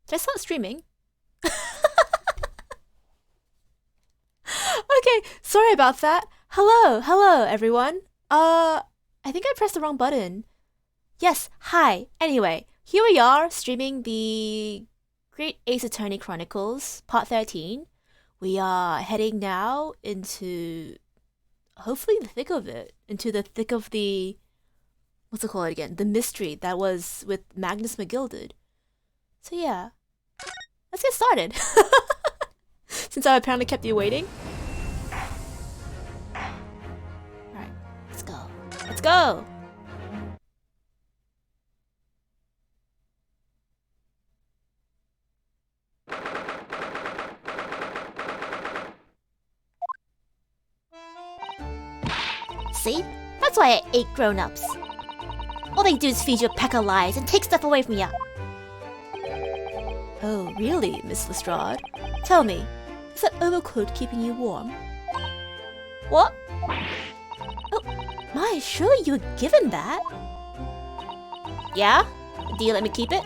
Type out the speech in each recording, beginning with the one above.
Did I start streaming? Okay, sorry about that. Hello everyone. I think I pressed the wrong button. Yes, hi. Anyway, here we are streaming the Great Ace Attorney Chronicles, Part 13. We are heading now into, hopefully the thick of it, into the thick of the, what's it called again? The mystery that was with Magnus McGilded. So yeah, let's get started. Since I apparently kept you waiting. Alright, let's go. Let's go! See? That's why I ate grown-ups. All they do is feed you a pack of lies and take stuff away from you. Oh, really, Miss Lestrade? Tell me, is that overcoat keeping you warm? What? Oh, my, surely you were given that. Yeah? Do you let me keep it?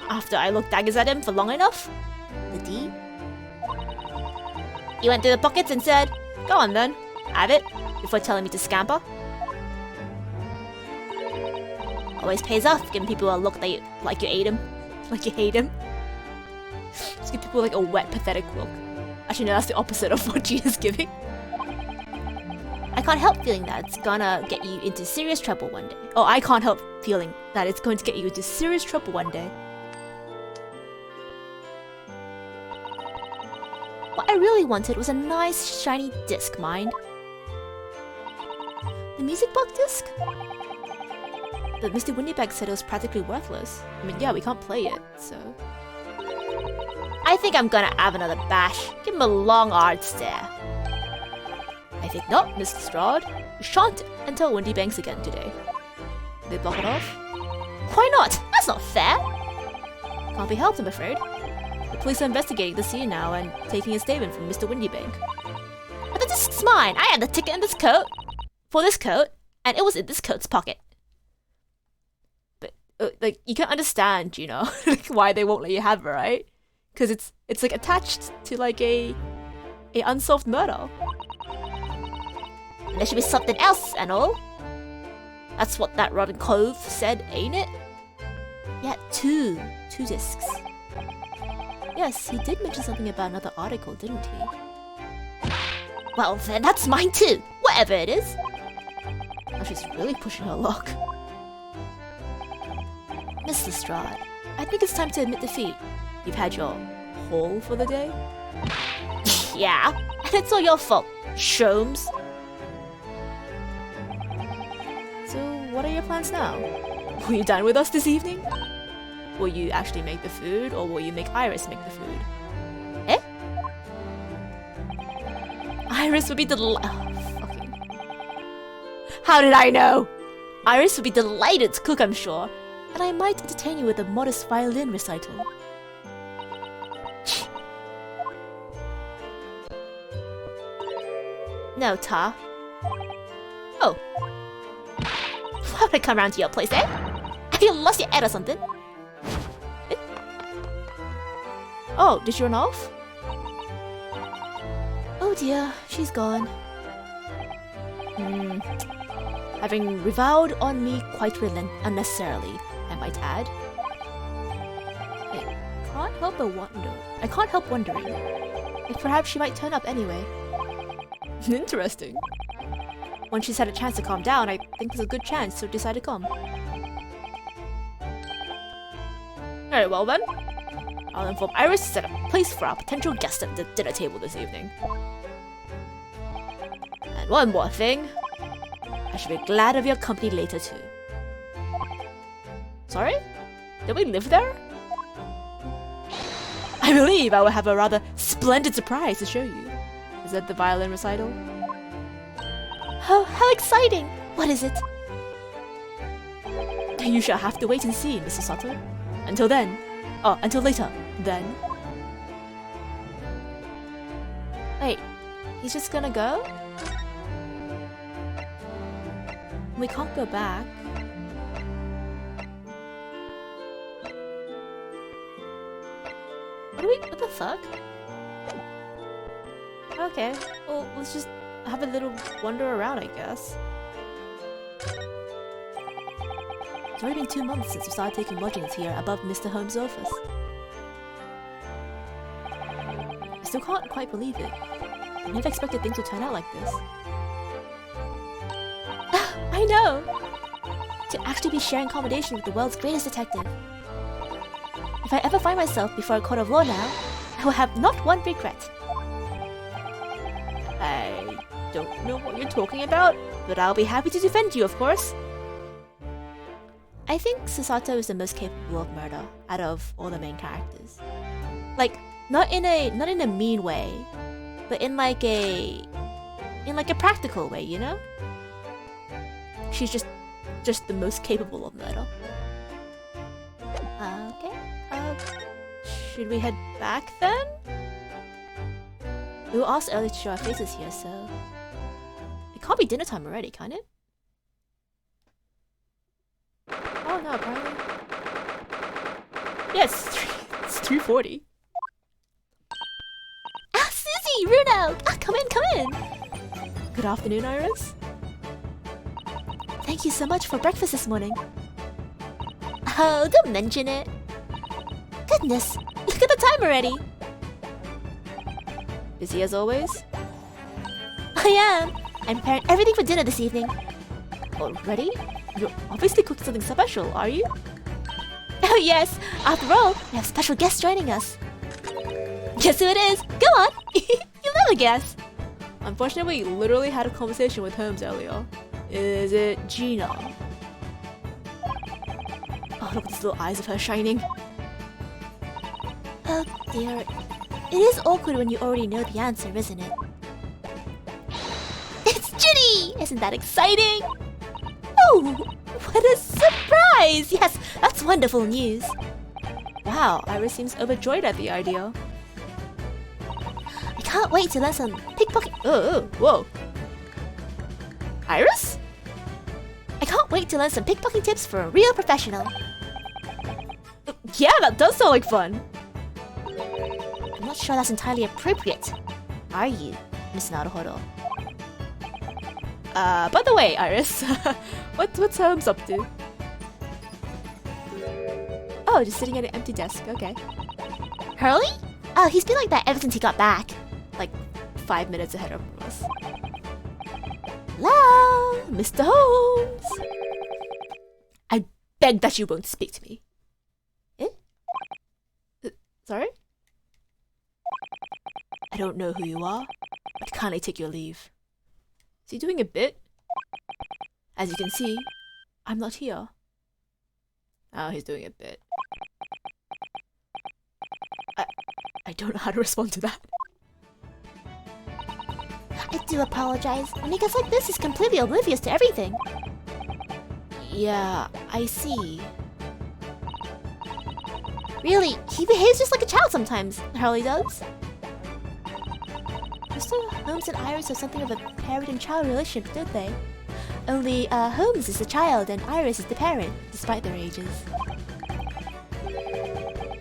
After I looked daggers at him for long enough? The D? You went through the pockets and said, "Go on then, have it," before telling me to scamper. Always pays off giving people a look like you ate him. Like you hate him. Just give people like a wet, pathetic look. Actually, no, that's the opposite of what Gina's giving. I can't help feeling that it's gonna get you into serious trouble one day. Oh, I can't help feeling that it's going to get you into serious trouble one day. What I really wanted was a nice, shiny disc, mind. The music box disc? But Mr. Windybag said it was practically worthless. I mean, yeah, we can't play it, so... I think I'm gonna have another bash. Give him a long hard stare. I think not, Miss Lestrade. We shan't enter Windybanks again today. Did they block it off? Why not? That's not fair. Can't be helped, I'm afraid. The police are investigating the scene now and taking a statement from Mr. Windybank. But the disc's mine. I had the ticket in this coat. For this coat, and it was in this coat's pocket. But, like, you can understand, you know, like, why they won't let you have it, right? Because it's like attached to like a unsolved murder. And there should be something else and all. That's what that rotten cove said, ain't it? Yeah, two discs. Yes, he did mention something about another article, didn't he? Well then, that's mine too. Whatever it is. Oh, she's really pushing her luck. Miss Lestrade, I think it's time to admit defeat. You've had your haul for the day? Yeah, and it's all your fault, Sholmes. So, what are your plans now? Will you dine with us this evening? Will you actually make the food, or will you make Iris make the food? Eh? Iris would be fucking... How did I know? Iris would be delighted to cook, I'm sure, and I might entertain you with a modest violin recital. No, Ta. Oh. Why would I come round to your place, eh? Have you lost your head or something? Eh? Oh, did she run off? Oh dear, she's gone. Having reviled on me quite unnecessarily, I might add. I can't help wondering if perhaps she might turn up anyway. Interesting. When she's had a chance to calm down, I think there's a good chance she'll decide to come. Very well then. I'll inform Iris to set up a place for our potential guest at the dinner table this evening. And one more thing. I should be glad of your company later too. Sorry? Did we live there? I believe I will have a rather splendid surprise to show you. Is that the violin recital? Oh, how exciting! What is it? You shall have to wait and see, Mr. Sutter. Until then. Oh, until later, then. Wait, he's just gonna go? We can't go back. What the fuck? Okay, well, let's just have a little wander around, I guess. It's already been 2 months since we started taking lodgings here above Mr. Holmes' office. I still can't quite believe it. I never expected things would turn out like this. I know! To actually be sharing accommodation with the world's greatest detective. If I ever find myself before a court of law now, I will have not one regret. I don't know what you're talking about, but I'll be happy to defend you, of course. I think Susato is the most capable of murder out of all the main characters. Like, not in a mean way, but in like a practical way, you know? She's just the most capable of murder. Okay. Should we head back then? We were asked earlier to show our faces here, so it can't be dinner time already, can it? Oh no, apparently. Yeah, it's 3:40. Ah, Susie! Runo! Ah, come in! Good afternoon, Iris. Thank you so much for breakfast this morning. Oh, don't mention it. Goodness, look at the time already. Busy as always? I am. I'm preparing everything for dinner this evening. Already? You're obviously cooking something special, are you? Oh yes, after all, we have special guests joining us. Guess who it is? Go on. You'll never guess. Unfortunately, we literally had a conversation with Holmes earlier. Is it Gina? Oh, look at these little eyes of her shining. Oh dear. It is awkward when you already know the answer, isn't it? It's Ginny! Isn't that exciting? Oh, what a surprise! Yes, that's wonderful news. Wow, Iris seems overjoyed at the idea. I can't wait to learn some pickpocket. Whoa. Iris? I can't wait to learn some pickpocketing tips for a real professional. Yeah, that does sound like fun. I'm not sure that's entirely appropriate. Are you, Miss Naruhodo? By the way, Iris, what's Holmes up to? Oh, just sitting at an empty desk, okay. Hurley? Oh, he's been like that ever since he got back. Like 5 minutes ahead of us. Hello, Mr. Holmes! I beg that you won't speak to me. Sorry? I don't know who you are, but kindly take your leave. Is he doing a bit? As you can see, I'm not here. Oh, he's doing a bit. I don't know how to respond to that. I do apologize. When he gets like this, he's completely oblivious to everything. Yeah, I see. Really, he behaves just like a child sometimes, Hurley does. Mr. Holmes and Iris have something of a parent and child relationship, don't they? Only, Holmes is the child and Iris is the parent, despite their ages.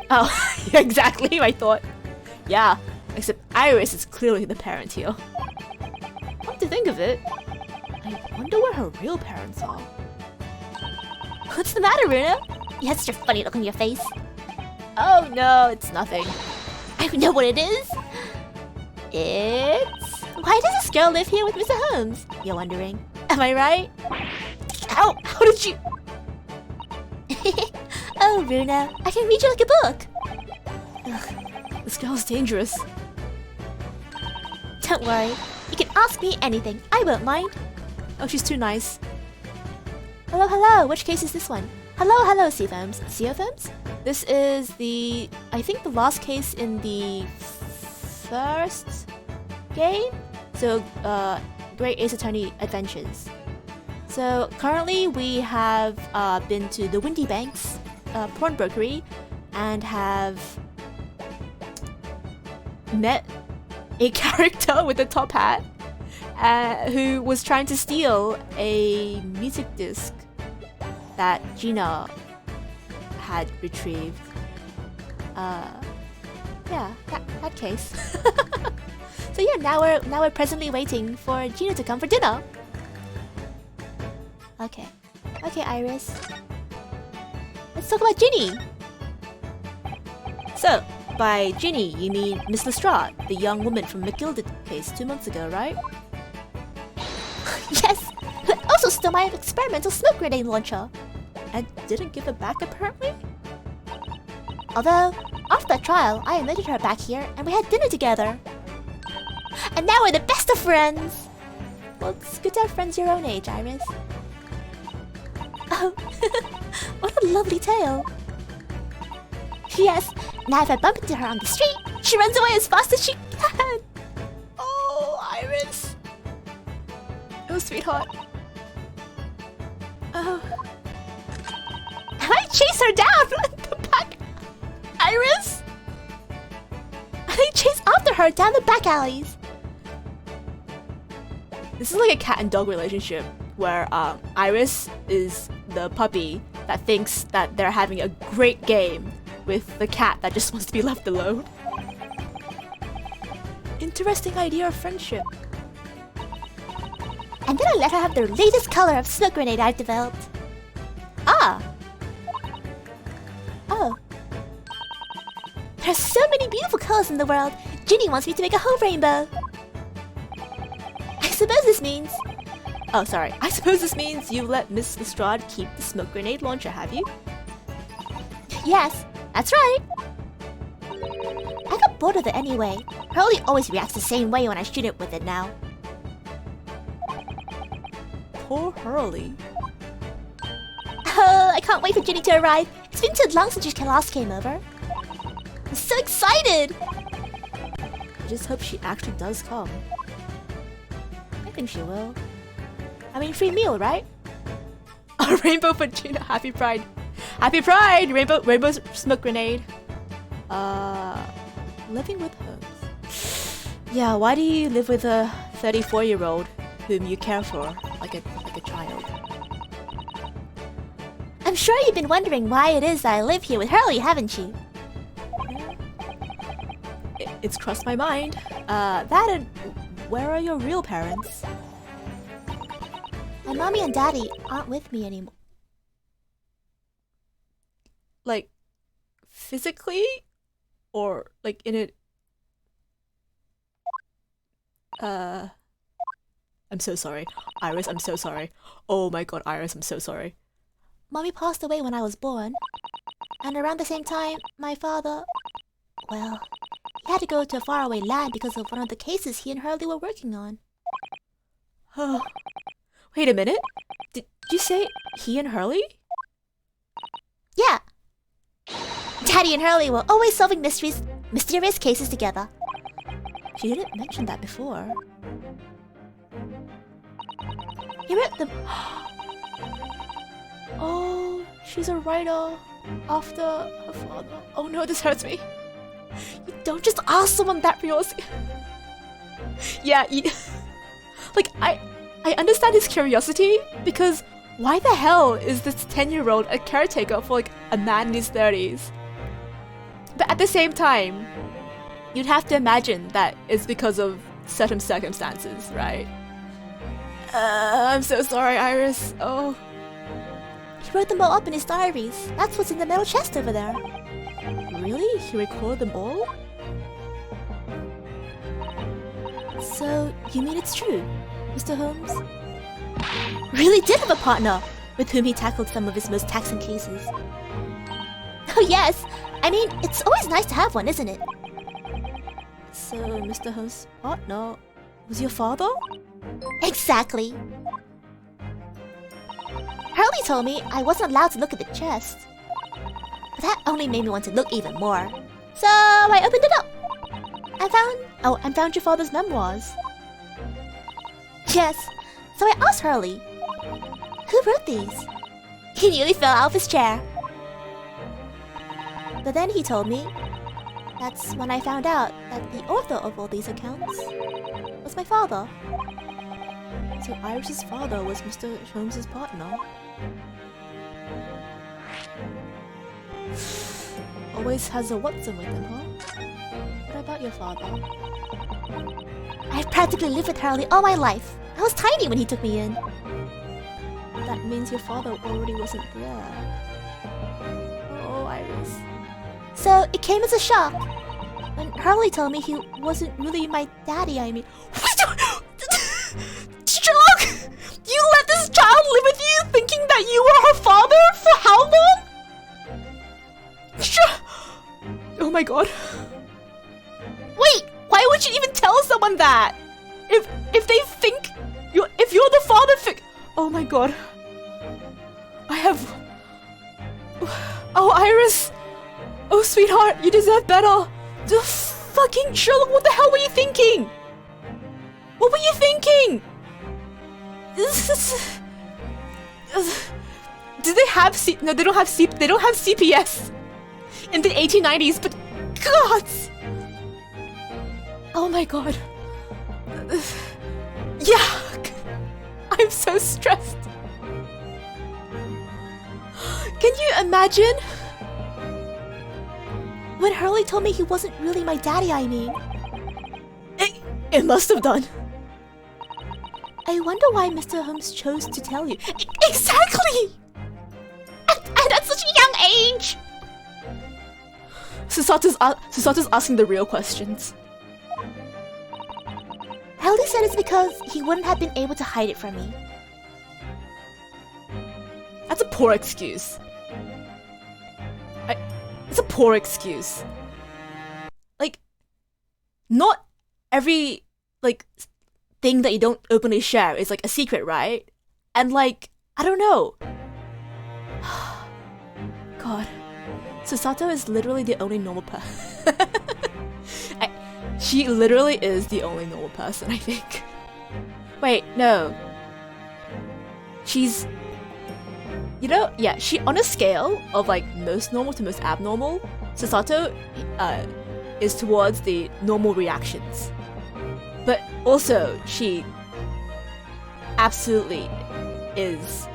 Oh, exactly my thought. Yeah, except Iris is clearly the parent here. Come to think of it, I wonder where her real parents are. What's the matter, Runo? You had such a funny look on your face. Oh no, it's nothing. I know what it is. It's... Why does this girl live here with Mr. Holmes? You're wondering. Am I right? Ow! How did you... Oh, Runo, I can read you like a book. Ugh, this girl's dangerous. Don't worry. You can ask me anything. I won't mind. Oh, she's too nice. Hello. Which case is this one? Hello, C-Firms. C-Firms? This is I think the last case in the first game? So, Great Ace Attorney Adventures. So, currently we have been to the Windy Banks pawnbrokery and have met a character with a top hat who was trying to steal a music disc that Gina had retrieved. yeah, that case. So yeah, now we're presently waiting for Gina to come for dinner. Okay, Iris. Let's talk about Ginny. So, by Ginny, you mean Miss Lestrade, the young woman from McGilded case 2 months ago, right? Yes, who also stole my experimental smoke grenade launcher. And didn't give it back, apparently? Although, after that trial, I admitted her back here and we had dinner together. And now we're the best of friends. Well, it's good to have friends your own age, Iris. Oh, what a lovely tale. Yes, now if I bump into her on the street, she runs away as fast as she can. Oh, Iris. Oh, sweetheart. Oh. I chase her down at the back. Iris? I chase after her down the back alleys. This is like a cat and dog relationship where Iris is the puppy that thinks that they're having a great game with the cat that just wants to be left alone. Interesting idea of friendship. And then I let her have the latest color of smoke grenade I've developed. Ah! Oh. There's so many beautiful colors in the world. Ginny wants me to make a whole rainbow. I suppose this means... Oh, sorry. I suppose this means you let Miss Lestrade keep the smoke grenade launcher, have you? Yes, that's right. I got bored of it anyway. Hurley always reacts the same way when I shoot it with it now. Poor Hurley. Oh, I can't wait for Ginny to arrive. It's been too long since she last came over. I'm so excited! I just hope she actually does come. I think she will. I mean, free meal, right? A rainbow for Gina. Happy Pride. Happy Pride! Rainbow smoke grenade. Living with herbs. Yeah, why do you live with a 34-year-old whom you care for like a child? I'm sure you've been wondering why it is that I live here with Hurley, haven't you? It's crossed my mind. That and where are your real parents? My mommy and daddy aren't with me anymore. Like, physically? Or, like, in it... I'm so sorry. Iris, I'm so sorry. Oh my god, Iris, I'm so sorry. Mommy passed away when I was born. And around the same time, my father... Well, he had to go to a faraway land because of one of the cases he and Hurley were working on. Oh. Wait a minute. Did you say he and Hurley? Yeah. Daddy and Hurley were always solving mysterious cases together. She didn't mention that before. He wrote them... Oh, she's a writer after her father. Oh no, this hurts me. You don't just ask someone that for yours. Yeah, like, I understand his curiosity, because why the hell is this 10-year-old a caretaker for like a man in his 30s? But at the same time, you'd have to imagine that it's because of certain circumstances, right? I'm so sorry, Iris. Oh. He wrote them all up in his diaries. That's what's in the metal chest over there. Really? He recorded them all? So, you mean it's true, Mr. Holmes? Really did have a partner with whom he tackled some of his most taxing cases. Oh yes! I mean, it's always nice to have one, isn't it? So, Mr. Holmes' partner was your father? Exactly. Hurley told me I wasn't allowed to look at the chest. But that only made me want to look even more. So I opened it up. I found your father's memoirs. Yes. So I asked Hurley, who wrote these? He nearly fell out of his chair. But then he told me, that's when I found out that the author of all these accounts was my father. So Iris's father was Mr. Holmes' partner? always has a Watson with him, huh? What about your father? I've practically lived with Hurley all my life. I was tiny when he took me in. That means your father already wasn't there. Oh, Iris. So it came as a shock. When Hurley told me he wasn't really my daddy, I mean... Shock! You let this child live with you thinking that you were her father? For how long? Oh my god. Wait! Why would you even tell someone that? If they think if you're the father oh my god. I have... Oh, Iris! Oh, sweetheart, you deserve better! The fucking Sherlock, what the hell were you thinking? What were you thinking? Do they have no, they don't have CPS in the 1890s, but God! Oh my god. Yuck! I'm so stressed. Can you imagine? When Hurley told me he wasn't really my daddy, I mean. It must have done. I wonder why Mr. Holmes chose to tell you. Exactly! And at such a young age! Susato's asking the real questions. Hurley said it's because he wouldn't have been able to hide it from me. That's a poor excuse. It's a poor excuse. Like, not every, like, thing that you don't openly share is, like, a secret, right? And, like, I don't know. God. Susato is literally the only normal person. She literally is the only normal person, I think. Wait, no. She's... You know, yeah, she, on a scale of, like, most normal to most abnormal, Susato is towards the normal reactions. But also, she absolutely is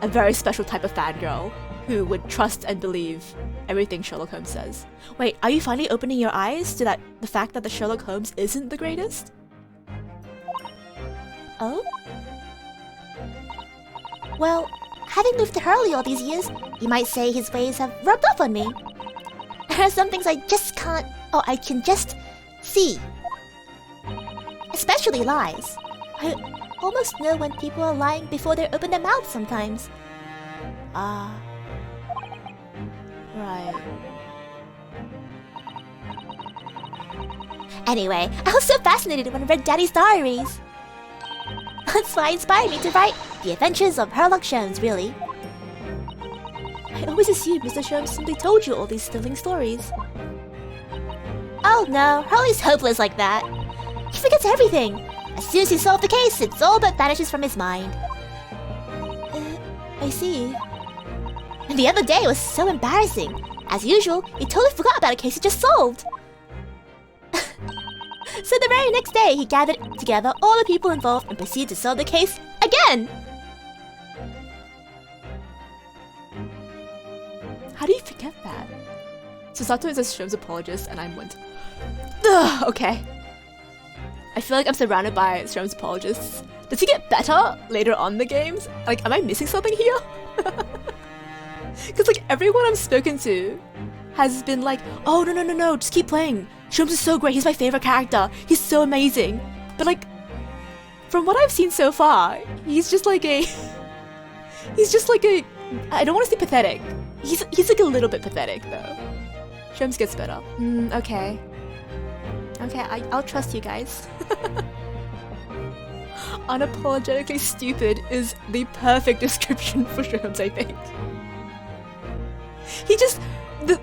a very special type of fangirl who would trust and believe everything Sherlock Holmes says. Wait, are you finally opening your eyes to the fact that the Sherlock Holmes isn't the greatest? Oh? Well, having lived with Hurley all these years, you might say his ways have rubbed off on me. There are some things I just can't... Oh, I can just see. Especially lies. I almost know when people are lying before they open their mouths sometimes. Ah. Right. Anyway, I was so fascinated when I read Daddy's diaries. That's why it inspired me to write The Adventures of Sherlock Holmes, really. I always assumed Mr. Sholmes simply told you all these thrilling stories. Oh no, Hurley's hopeless like that. He forgets everything. As soon as he solves the case, it's all but vanishes from his mind. I see. And the other day was so embarrassing. As usual, he totally forgot about a case he just solved. So the very next day, he gathered together all the people involved and proceeded to solve the case again. How do you forget that? Susato is a Sholmes apologist and I'm one. Ugh, okay. I feel like I'm surrounded by Sholmes apologists. Does he get better later on in the games? Like, am I missing something here? Because, like, everyone I've spoken to has been like, oh, no, just keep playing. Sholmes is so great, he's my favorite character. He's so amazing. But, like, from what I've seen so far, he's just like a... I don't want to say pathetic. He's like a little bit pathetic, though. Sholmes gets better. Okay. Okay, I'll trust you guys. Unapologetically stupid is the perfect description for Sholmes, I think. He just,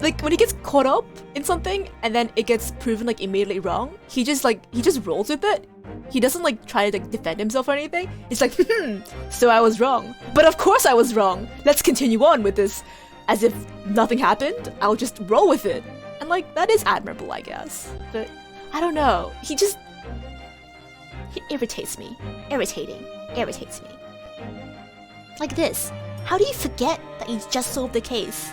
like, when he gets caught up in something and then it gets proven, like, immediately wrong, he just rolls with it. He doesn't, like, try to, like, defend himself or anything. It's like, so I was wrong. But of course I was wrong. Let's continue on with this as if nothing happened. I'll just roll with it. And, like, that is admirable, I guess. But I don't know. He irritates me. Irritates me. Like this. How do you forget that you just solved the case?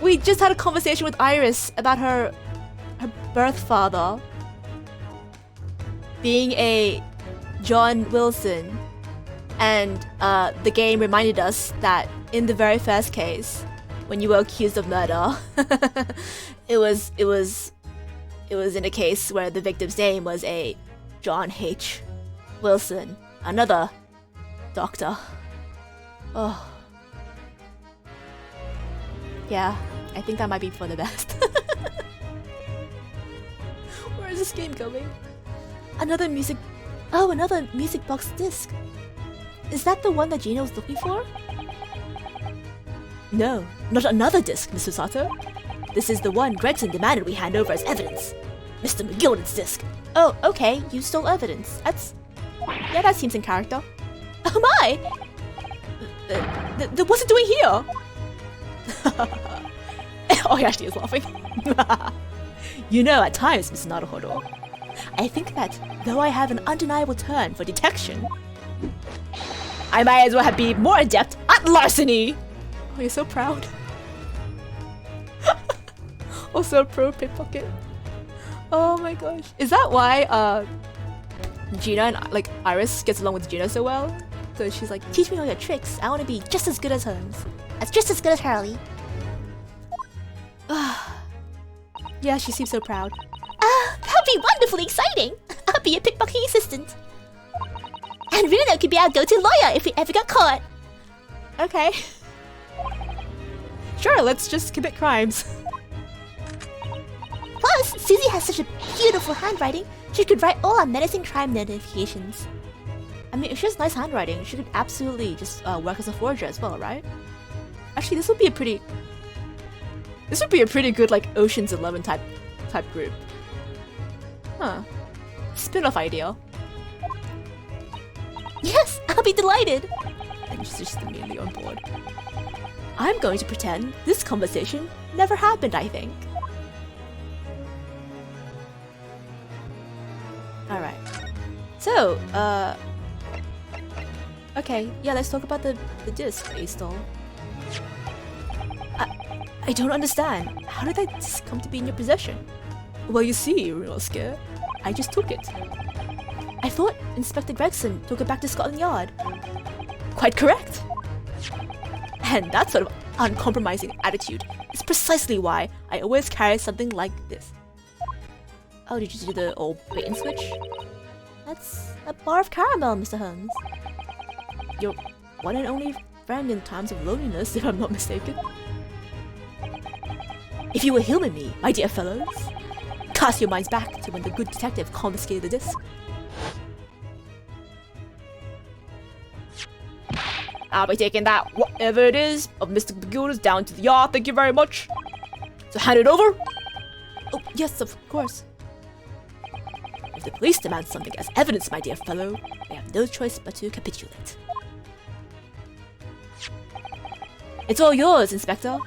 We just had a conversation with Iris about her birth father being a John Wilson, and the game reminded us that in the very first case, when you were accused of murder, it was in a case where the victim's name was a John H. Wilson, another doctor. Oh. Yeah, I think that might be for the best. Where is this game going? Another music box disc. Is that the one that Gina was looking for? No, not another disc, Mr. Sato. This is the one Gregson demanded we hand over as evidence. Mr. McGilden's disc. Oh, okay, you stole evidence. Yeah, that seems in character. Oh my! What's it doing here? Oh, he actually is laughing. You know, at times, Mr. Naruhodo, I think that though I have an undeniable turn for detection, I might as well have been more adept at larceny. Oh, you're so proud. Also a pro pickpocket. Oh my gosh. Is that why Gina and like Iris gets along with Gina so well? So she's like, teach me all your tricks. I want to be just as good as Holmes. That's just as good as Hurley. Yeah, she seems so proud. That'd be wonderfully exciting. I'll be a pickpocketing assistant. And Reno could be our go-to lawyer if we ever got caught. Okay. Sure, let's just commit crimes. Plus, Susie has such a beautiful handwriting, she could write all our menacing crime notifications. I mean, if she has nice handwriting, she could absolutely just work as a forger as well, right? Actually, this would be a pretty good like Ocean's 11 type group. Huh. Spin-off idea. Yes, I'll be delighted. And she's just immediately on board. I'm going to pretend this conversation never happened, I think. Alright. So, okay, yeah, let's talk about the disc that you stole. I don't understand. How did that disc come to be in your possession? Well, you see, Rinosuke, I just took it. I thought Inspector Gregson took it back to Scotland Yard. Quite correct. And that sort of uncompromising attitude is precisely why I always carry something like this. Oh, did you do the old bait and switch? That's a bar of caramel, Mr. Holmes. Your one and only friend in times of loneliness, if I'm not mistaken. If you will humor me, my dear fellows, cast your minds back to when the good detective confiscated the disc. I'll be taking that, whatever it is, of Mr. McGilden's down to the yard, thank you very much. So hand it over. Oh, yes, of course. If the police demand something as evidence, my dear fellow, I have no choice but to capitulate. It's all yours, Inspector.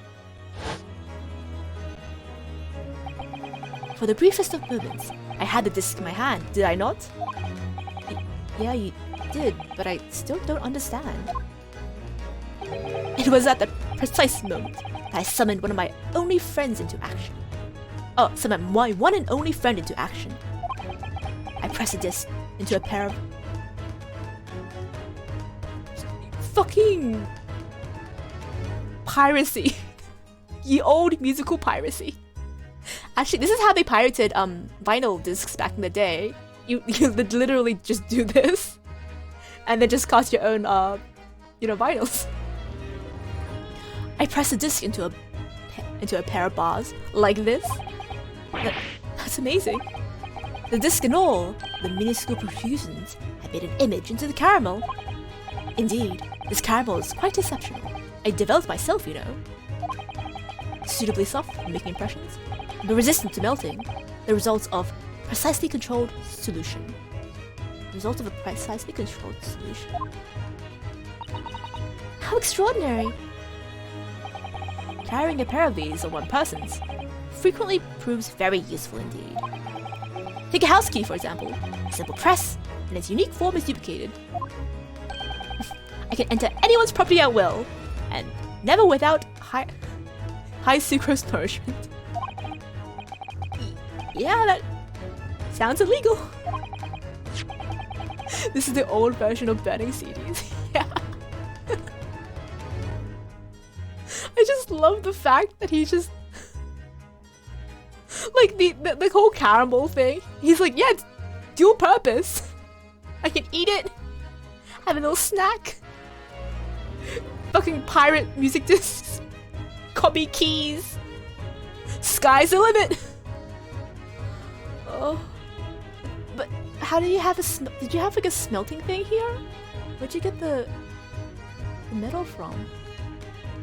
For the briefest of moments, I had the disc in my hand, did I not? Yeah, you did, but I still don't understand. It was at that precise moment that I summoned one of my only friends into action. Oh, summoned my one and only friend into action. I pressed the disc into a pair of... fucking... piracy. Ye old musical piracy. Actually, this is how they pirated vinyl discs back in the day. You literally just do this, and then just cast your own, vinyls. I pressed the disc into a pair of bars like this. That's amazing. The disc and all, the minuscule protrusions had made an image into the caramel. Indeed, this caramel is quite exceptional. I developed myself, you know. Suitably soft for making impressions, but resistant to melting, the results of precisely controlled solution. Result of a precisely controlled solution. How extraordinary! Carrying a pair of these on one person's frequently proves very useful indeed. Take a house key, for example. A simple press, and its unique form is duplicated. I can enter anyone's property at will, and never without high sucrose nourishment. Yeah, that sounds illegal. This is the old version of burning CDs. Yeah. I just love the fact that he just like the whole caramel thing. He's like, yeah, it's dual purpose. I can eat it, have a little snack. Fucking pirate music discs, copy keys. Sky's the limit. Oh, but how do you have did you have like a smelting thing here? Where'd you get the metal from?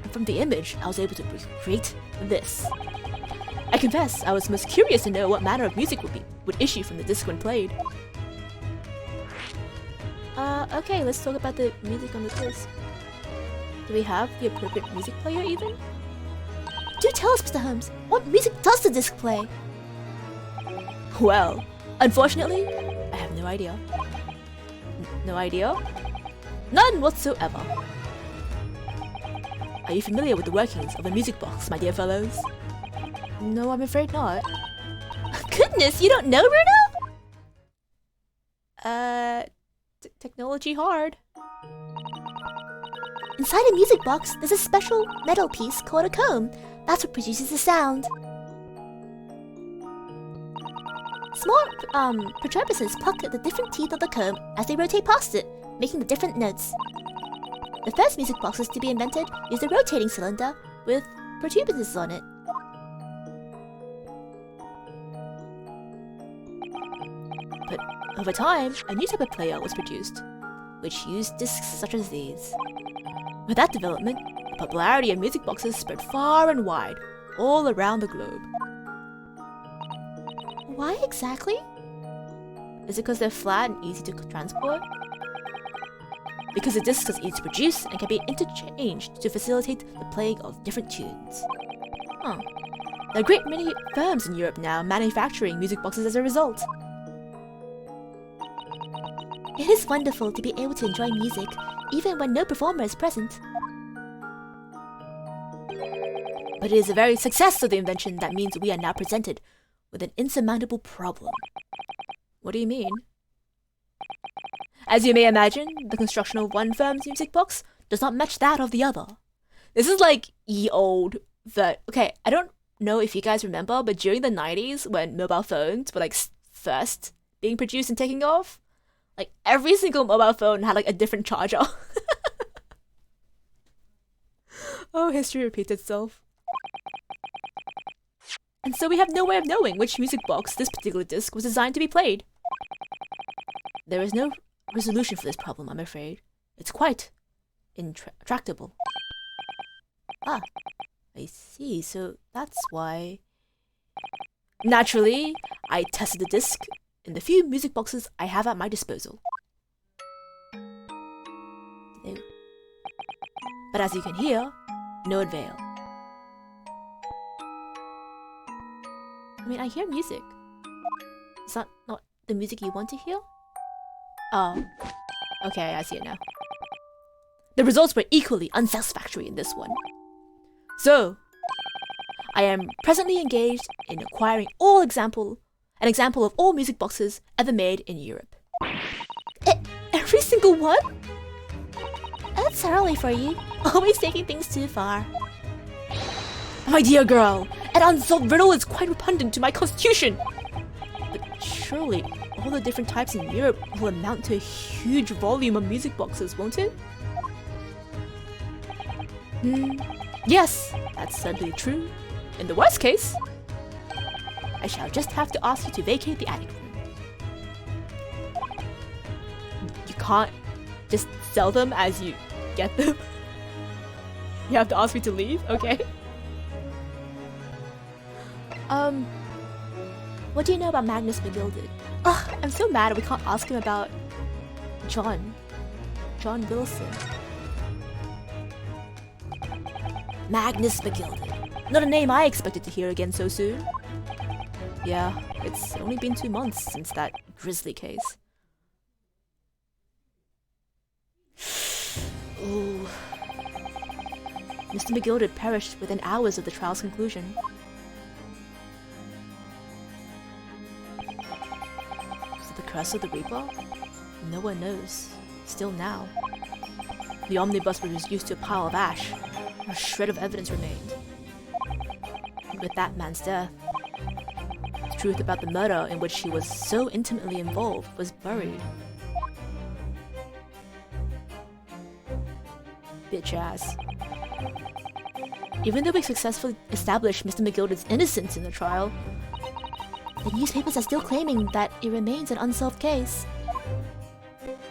And from the image, I was able to recreate this. I confess, I was most curious to know what manner of music would issue from the disc when played. Okay, let's talk about the music on the disc. Do we have the appropriate music player even? Do tell us, Mr. Holmes, what music does the disc play? Well, unfortunately, I have no idea. No idea? None whatsoever. Are you familiar with the workings of a music box, my dear fellows? No, I'm afraid not. Goodness, you don't know, Bruno? Technology hard. Inside a music box, there's a special metal piece called a comb. That's what produces the sound. Small protuberances pluck at the different teeth of the comb as they rotate past it, making the different notes. The first music boxes to be invented used a rotating cylinder with protuberances on it. But over time, a new type of player was produced, which used discs such as these. With that development, the popularity of music boxes spread far and wide, all around the globe. Why exactly? Is it because they're flat and easy to transport? Because the discs are easy to produce and can be interchanged to facilitate the playing of different tunes. Huh. There are a great many firms in Europe now manufacturing music boxes as a result. It is wonderful to be able to enjoy music, even when no performer is present. But it is the very success of the invention that means we are now presented with an insurmountable problem. What do you mean? As you may imagine, the construction of one firm's music box does not match that of the other. This is like okay, I don't know if you guys remember, but during the 90s when mobile phones were like first being produced and taking off, like every single mobile phone had like a different charger. Oh, history repeats itself. And so we have no way of knowing which music box this particular disc was designed to be played. There is no resolution for this problem, I'm afraid. It's quite intractable. Ah, I see, so that's why. Naturally, I tested the disc in the few music boxes I have at my disposal. But as you can hear, no avail. I mean, I hear music. Is that not the music you want to hear? Oh, okay, I see it now. The results were equally unsatisfactory in this one. So, I am presently engaged in acquiring an example of all music boxes ever made in Europe. Every single one? That's early for you. Always taking things too far. My dear girl, an unsolved riddle is quite repugnant to my constitution. But surely, all the different types in Europe will amount to a huge volume of music boxes, won't it? Yes, that's certainly true. In the worst case, I shall just have to ask you to vacate the attic room. You can't just sell them as you get them. You have to ask me to leave, okay? What do you know about Magnus Begilded? Ugh, I'm so mad we can't ask him about John Wilson. Magnus Begilded. Not a name I expected to hear again so soon. Yeah, it's only been 2 months since that grisly case. Ooh. Mr. McGilded perished within hours of the trial's conclusion. Was it the curse of the Reaper? No one knows. Still now. The omnibus was reduced to a pile of ash. Not a shred of evidence remained. And with that man's death, the truth about the murder in which he was so intimately involved was buried. Bitch ass. Even though we successfully established Mr. McGilded's innocence in the trial, the newspapers are still claiming that it remains an unsolved case.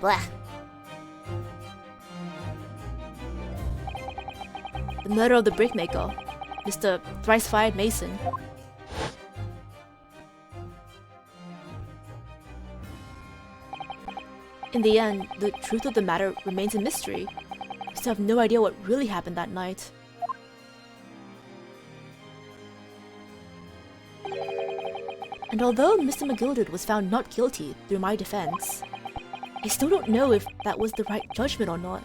Blah. The murder of the brickmaker, Mr. Thrice-Fired Mason. In the end, the truth of the matter remains a mystery. We still have no idea what really happened that night. And although Mr. McGilded was found not guilty through my defense, I still don't know if that was the right judgment or not.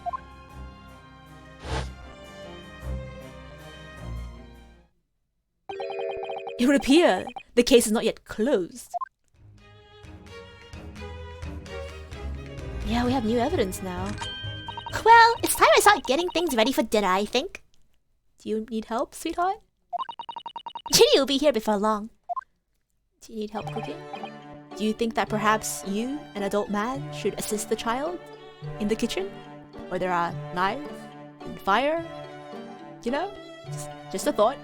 It would appear the case is not yet closed. Yeah, we have new evidence now. Well, it's time I start getting things ready for dinner, I think. Do you need help, sweetheart? Ginny will be here before long. Do you need help cooking? Do you think that perhaps you, an adult man, should assist the child in the kitchen? Where there are knives and fire? You know? Just a thought.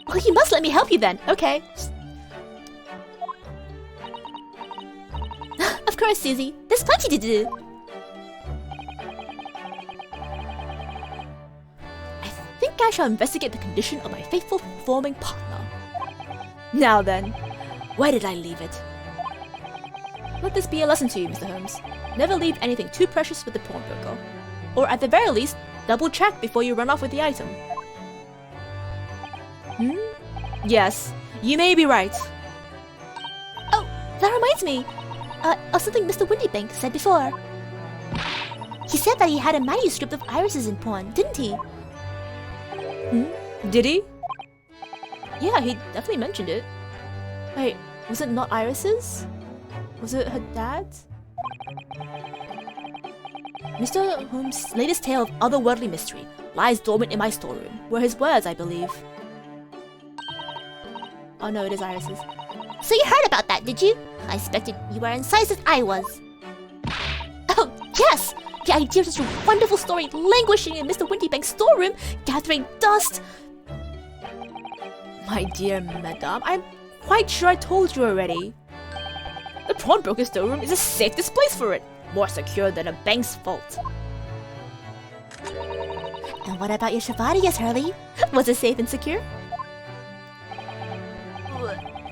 Well, you must let me help you then. Okay. Of course, Susie. There's plenty to do. I think I shall investigate the condition of my faithful performing partner. Now then, where did I leave it? Let this be a lesson to you, Mr. Holmes. Never leave anything too precious with the pawnbroker. Or at the very least, double check before you run off with the item. Yes, you may be right. Oh, that reminds me. Of something Mr. Windybank said before. He said that he had a manuscript of irises in pawn, didn't he? Did he? Yeah, he definitely mentioned it. Wait, was it not Iris's? Was it her dad's? Mr. Holmes' latest tale of otherworldly mystery lies dormant in my storeroom, were his words, I believe. Oh no, it is Iris's. So you heard about that, did you? I expected you were as excited as I was. Oh, yes! The idea of such a wonderful story languishing in Mr. Windybank's storeroom, gathering dust. My dear madame, I'm quite sure I told you already. The pawnbroker's storeroom is the safest place for it. More secure than a bank's vault. And what about your Shavadias, Hurley? Was it safe and secure?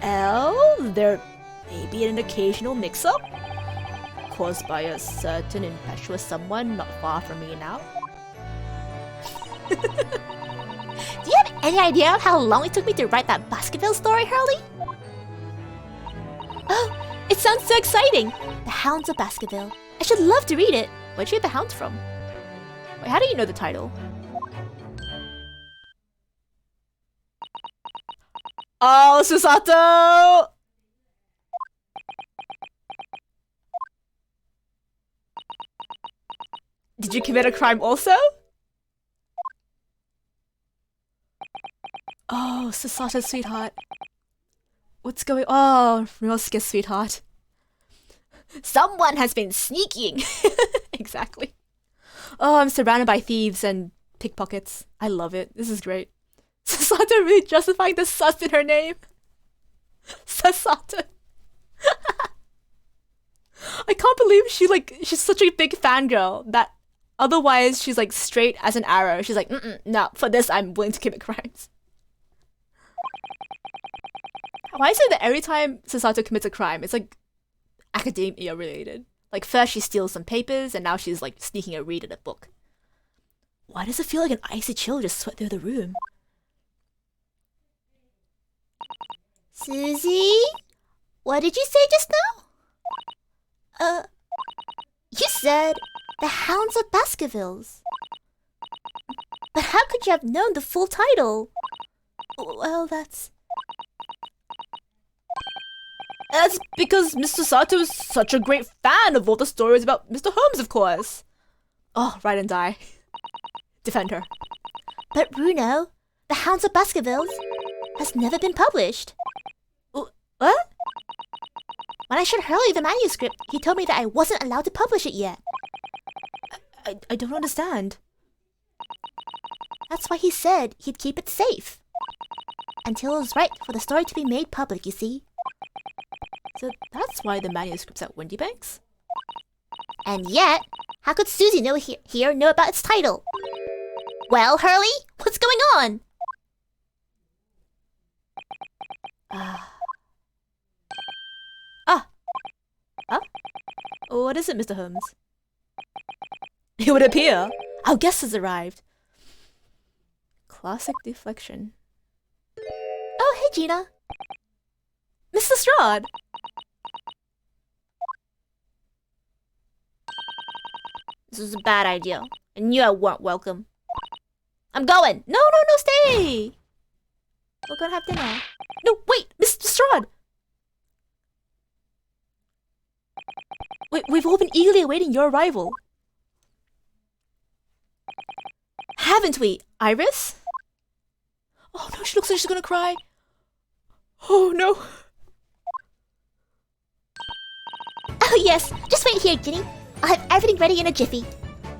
Well, there may be an occasional mix-up caused by a certain impetuous someone not far from me now. Do you have any idea how long it took me to write that Baskerville story, Hurley? Oh, it sounds so exciting! The Hounds of Baskerville. I should love to read it. Where'd you get the Hounds from? Wait, how do you know the title? Oh, Susato! Did you commit a crime also? Oh, Susato, sweetheart. What's going on? Ryosuke, sweetheart. Someone has been sneaking. Exactly. Oh, I'm surrounded by thieves and pickpockets. I love it. This is great. Susato really justifying the sus in her name. Susato. I can't believe she's such a big fangirl that otherwise she's like straight as an arrow. She's like, no, for this I'm willing to commit crimes. Why is it that every time Susato commits a crime, it's like academia related? Like first she steals some papers and now she's like sneaking a read at a book. Why does it feel like an icy chill just swept through the room? Susie? What did you say just now? You said The Hounds of Baskervilles. But how could you have known the full title? Well, that's because Mr. Sato is such a great fan of all the stories about Mr. Holmes, of course. Oh, ride and die. Defend her. But Bruno, The Hounds of Baskervilles has never been published. What? When I showed Hurley the manuscript, he told me that I wasn't allowed to publish it yet. I don't understand. That's why he said he'd keep it safe. Until it was right for the story to be made public, you see. So that's why the manuscript's at Windybanks? And yet, how could Susie know know about its title? Well, Hurley, what's going on? What is it, Mr. Holmes? It would appear our guest has arrived. Classic deflection. Oh, hey, Gina. Mr. Strahd! This was a bad idea. I knew I weren't welcome. I'm going! No, stay! We're gonna have dinner. No, wait! Mr. Strahd! We've all been eagerly awaiting your arrival. Haven't we, Iris? Oh no, she looks like she's gonna cry. Oh no. Oh yes, just wait here, Ginny. I'll have everything ready in a jiffy.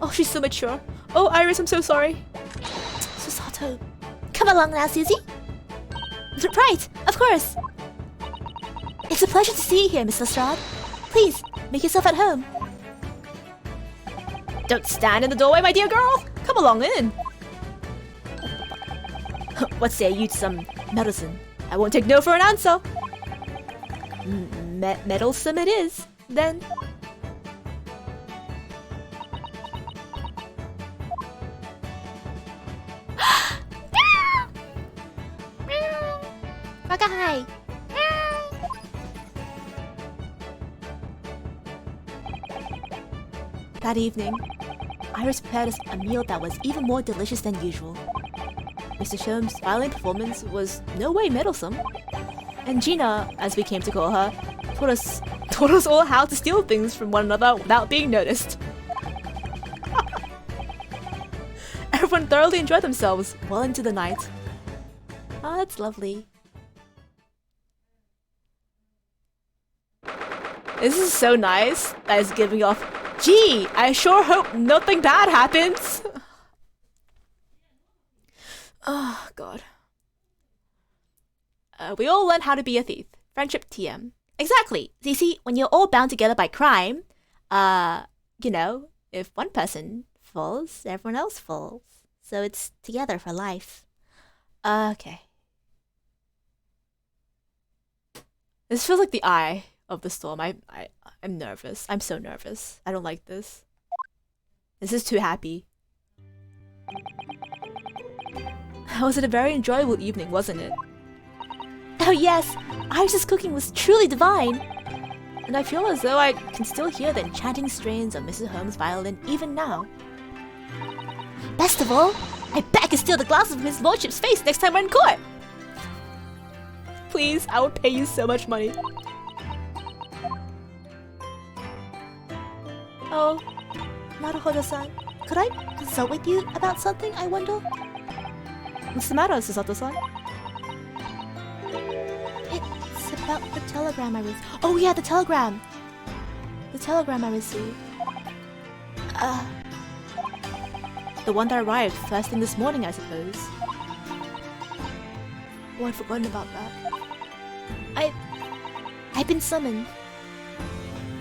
Oh, she's so mature. Oh, Iris, I'm so sorry. Susato. Come along now, Susie. Right, of course. It's a pleasure to see you here, Miss Lestrade. Please, make yourself at home. Don't stand in the doorway, my dear girl. Come along in. What say you to some medicine? I won't take no for an answer. Meddlesome it is, then. Hi. That evening, Iris prepared us a meal that was even more delicious than usual. Mr. Sholmes' violin performance was no way meddlesome, and Gina, as we came to call her, taught us all how to steal things from one another without being noticed. Everyone thoroughly enjoyed themselves well into the night. Ah, that's lovely. This is so nice that it's giving off, gee, I sure hope nothing bad happens. Oh, God. We all learn how to be a thief. Friendship TM. Exactly. You see, when you're all bound together by crime, you know, if one person falls, everyone else falls. So it's together for life. Okay. This feels like the eye of the storm. I'm nervous. I'm so nervous. I don't like this. This is too happy. Was it a very enjoyable evening, wasn't it? Oh yes, Iris's cooking was truly divine. And I feel as though I can still hear the enchanting strains of Mrs. Holmes' violin even now. Best of all, I bet I can steal the glasses from his lordship's face next time we're in court. Please, I would pay you so much money. Oh, Naruhodo-san, could I consult with you about something, I wonder? What's the matter, Susato-san? It's about the telegram I received. Oh yeah, the telegram! The telegram I received. The one that arrived first thing this morning, I suppose. Oh, I'd forgotten about that. I've been summoned.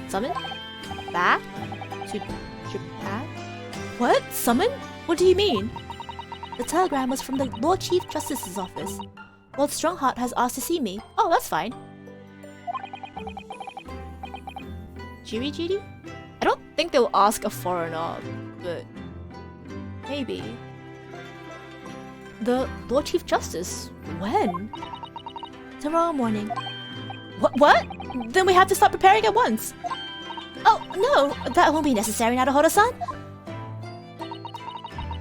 Summoned? Back? To Japan? What? Summoned? What do you mean? The telegram was from the Lord Chief Justice's office. Lord Strongheart has asked to see me. Oh, that's fine. Jiri? I don't think they'll ask a foreigner, but maybe. The Lord Chief Justice? When? Tomorrow morning. What? Then we have to start preparing at once. Oh, no, that won't be necessary, Naruhodo-san.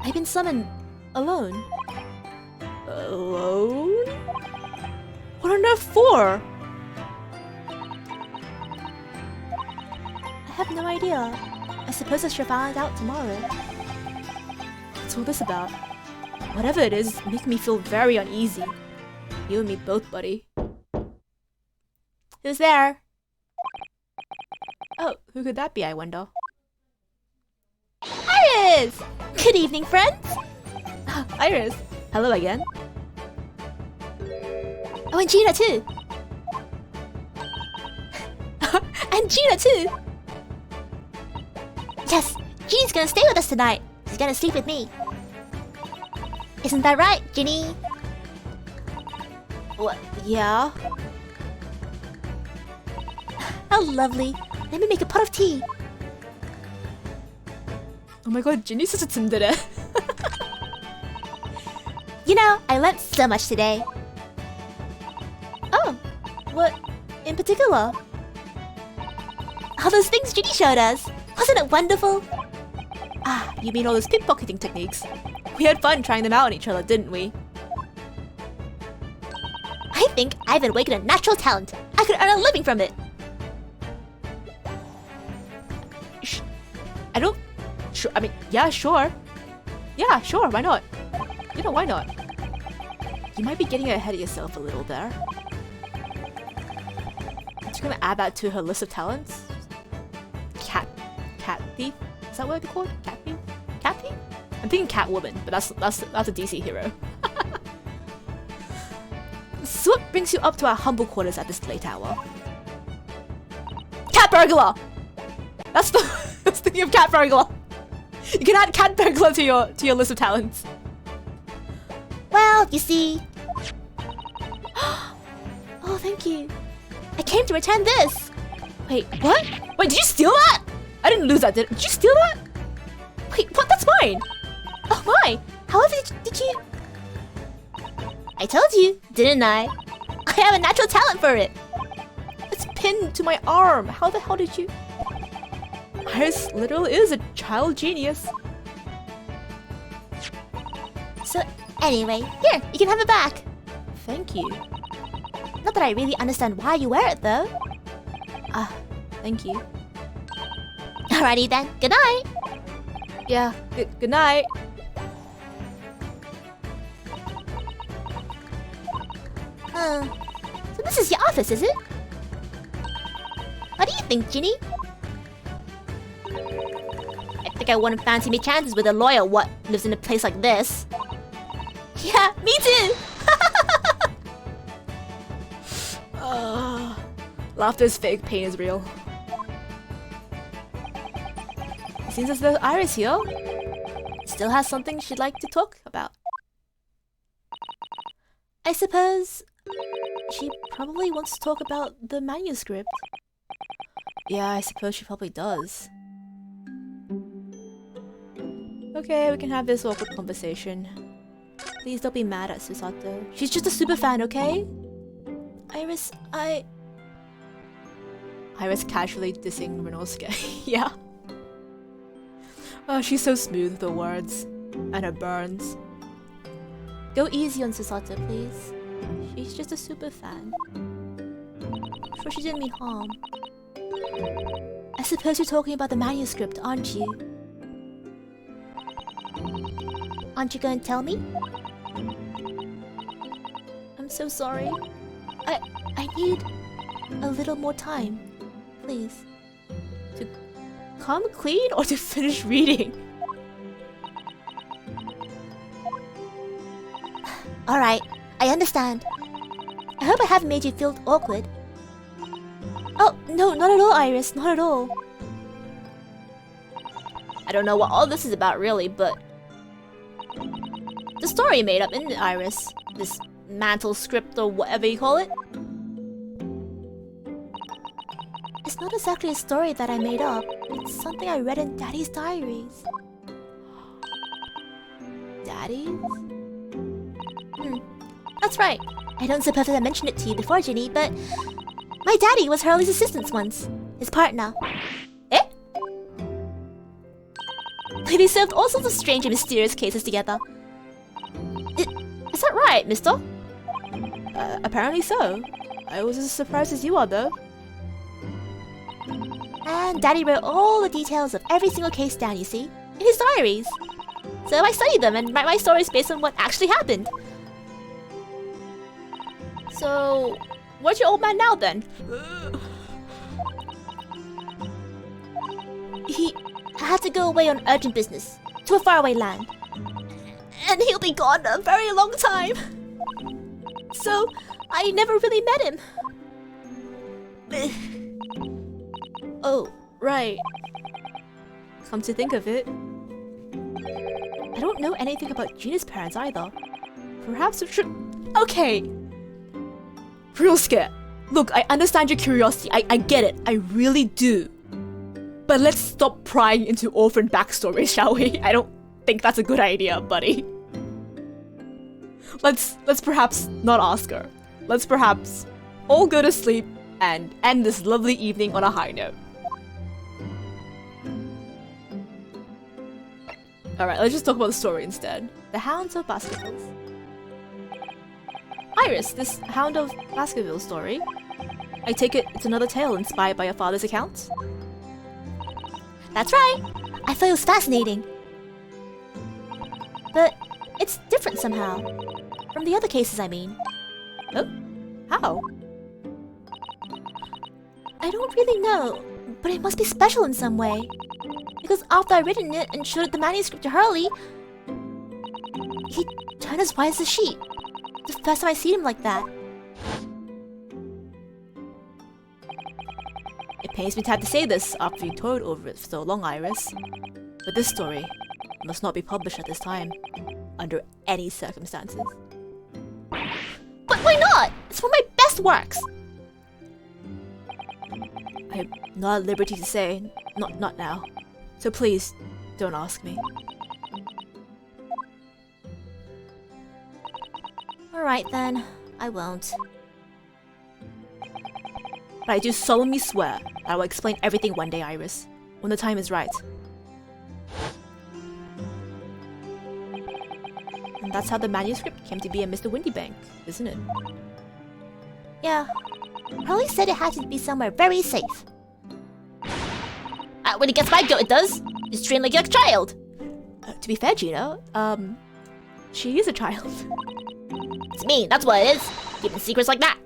I've been summoned alone. Alone? What on earth for? I have no idea. I suppose I should find out tomorrow. What's all this about? Whatever it is, it's making me feel very uneasy. You and me both, buddy. Who's there? Oh, who could that be, I wonder? Iris! Good evening, friends! Iris! Hello again. Oh, and Gina too! And Gina too! Yes, Ginny's gonna stay with us tonight. She's gonna sleep with me. Isn't that right, Ginny? What? Yeah? How lovely. Let me make a pot of tea. Oh my god, Ginny's such a tsundere. You know, I learned so much today. Oh, what in particular? All those things Ginny showed us. Wasn't it wonderful? Ah, you mean all those pickpocketing techniques? We had fun trying them out on each other, didn't we? I think I've awakened a natural talent. I could earn a living from it. I don't... I mean, yeah, sure. Yeah, sure, why not? You know, why not? You might be getting ahead of yourself a little there. She's gonna add that to her list of talents? Cat thief? Is that what they're called? Cat thief? Cat thief? I'm thinking Catwoman, but that's a DC hero. So what brings you up to our humble quarters at this late hour? Cat burglar! That's the that's thinking of cat burglar. You can add cat burglar to your list of talents. Well, you see... Oh, thank you. I came to return this. Wait, what? Wait, did you steal that? I didn't lose that, did you steal that? Wait, what? That's mine! Oh my! However did you... I told you, didn't I? I have a natural talent for it. It's pinned to my arm. How the hell did you... Iris literally is a child genius. So, anyway, here, you can have it back. Thank you. Not that I really understand why you wear it, though. Ah, thank you. Alrighty then, good night. Yeah, good night. So this is your office, is it? What do you think, Ginny? I think I wouldn't fancy me chances with a lawyer what lives in a place like this. Yeah, me too! Laughter is fake, pain is real. It seems as though Iris here still has something she'd like to talk about. I suppose she probably wants to talk about the manuscript. Yeah, I suppose she probably does. Okay, we can have this awkward conversation. Please don't be mad at Susato. She's just a super fan, okay? Iris casually dissing Renosuke. Yeah. Oh, she's so smooth with her words. And her burns. Go easy on Susato, please. She's just a super fan. Sure she didn't mean harm. I suppose you're talking about the manuscript, aren't you? Aren't you going to tell me? I'm so sorry. I need a little more time, please. To come clean or to finish reading? Alright, I understand. I hope I haven't made you feel awkward. Oh, no, not at all, Iris, not at all. I don't know what all this is about, really, but... the story you made up, isn't it, Iris? This mantle script or whatever you call it? It's not exactly a story that I made up. It's something I read in Daddy's diaries. Daddy's? That's right. I don't suppose I mentioned it to you before, Ginny, but... my daddy was Hurley's assistant once. His partner. Eh? They solved all sorts of strange and mysterious cases together. Is that right, mister? Apparently so. I was as surprised as you are, though. And Daddy wrote all the details of every single case down, you see, in his diaries. So I study them and write my stories based on what actually happened. So, where's your old man now, then? He had to go away on urgent business to a faraway land. And he'll be gone a very long time. So, I never really met him. Oh, right. Come to think of it, I don't know anything about Gina's parents either. Perhaps we should... Okay. Real scared. Look, I understand your curiosity. I get it. I really do. But let's stop prying into orphan backstories, shall we? I don't think that's a good idea, buddy. Let's perhaps not ask her. Let's perhaps all go to sleep and end this lovely evening on a high note. Alright, let's just talk about the story instead. The Hounds of Baskerville. Iris, this Hound of Baskerville story. I take it it's another tale inspired by your father's account? That's right. I thought it was fascinating. But it's different somehow. From the other cases, I mean. Oh? How? I don't really know, but it must be special in some way. Because after I'd written it and showed the manuscript to Hurley, he turned as white as a sheet. The first time I seen him like that. It pains me to have to say this after you toiled over it for so long, Iris. But this story must not be published at this time, under any circumstances. But why not? It's one of my best works! I'm not at liberty to say, not now. So please, don't ask me. Alright then, I won't. But I do solemnly swear that I will explain everything one day, Iris, when the time is right. And that's how the manuscript came to be in Mr. Windybank, isn't it? Yeah. Hurley said it had to be somewhere very safe. When it gets my goat, it does. It's trained like a child. To be fair, Gina, she is a child. It's mean, that's what it is. Keeping secrets like that.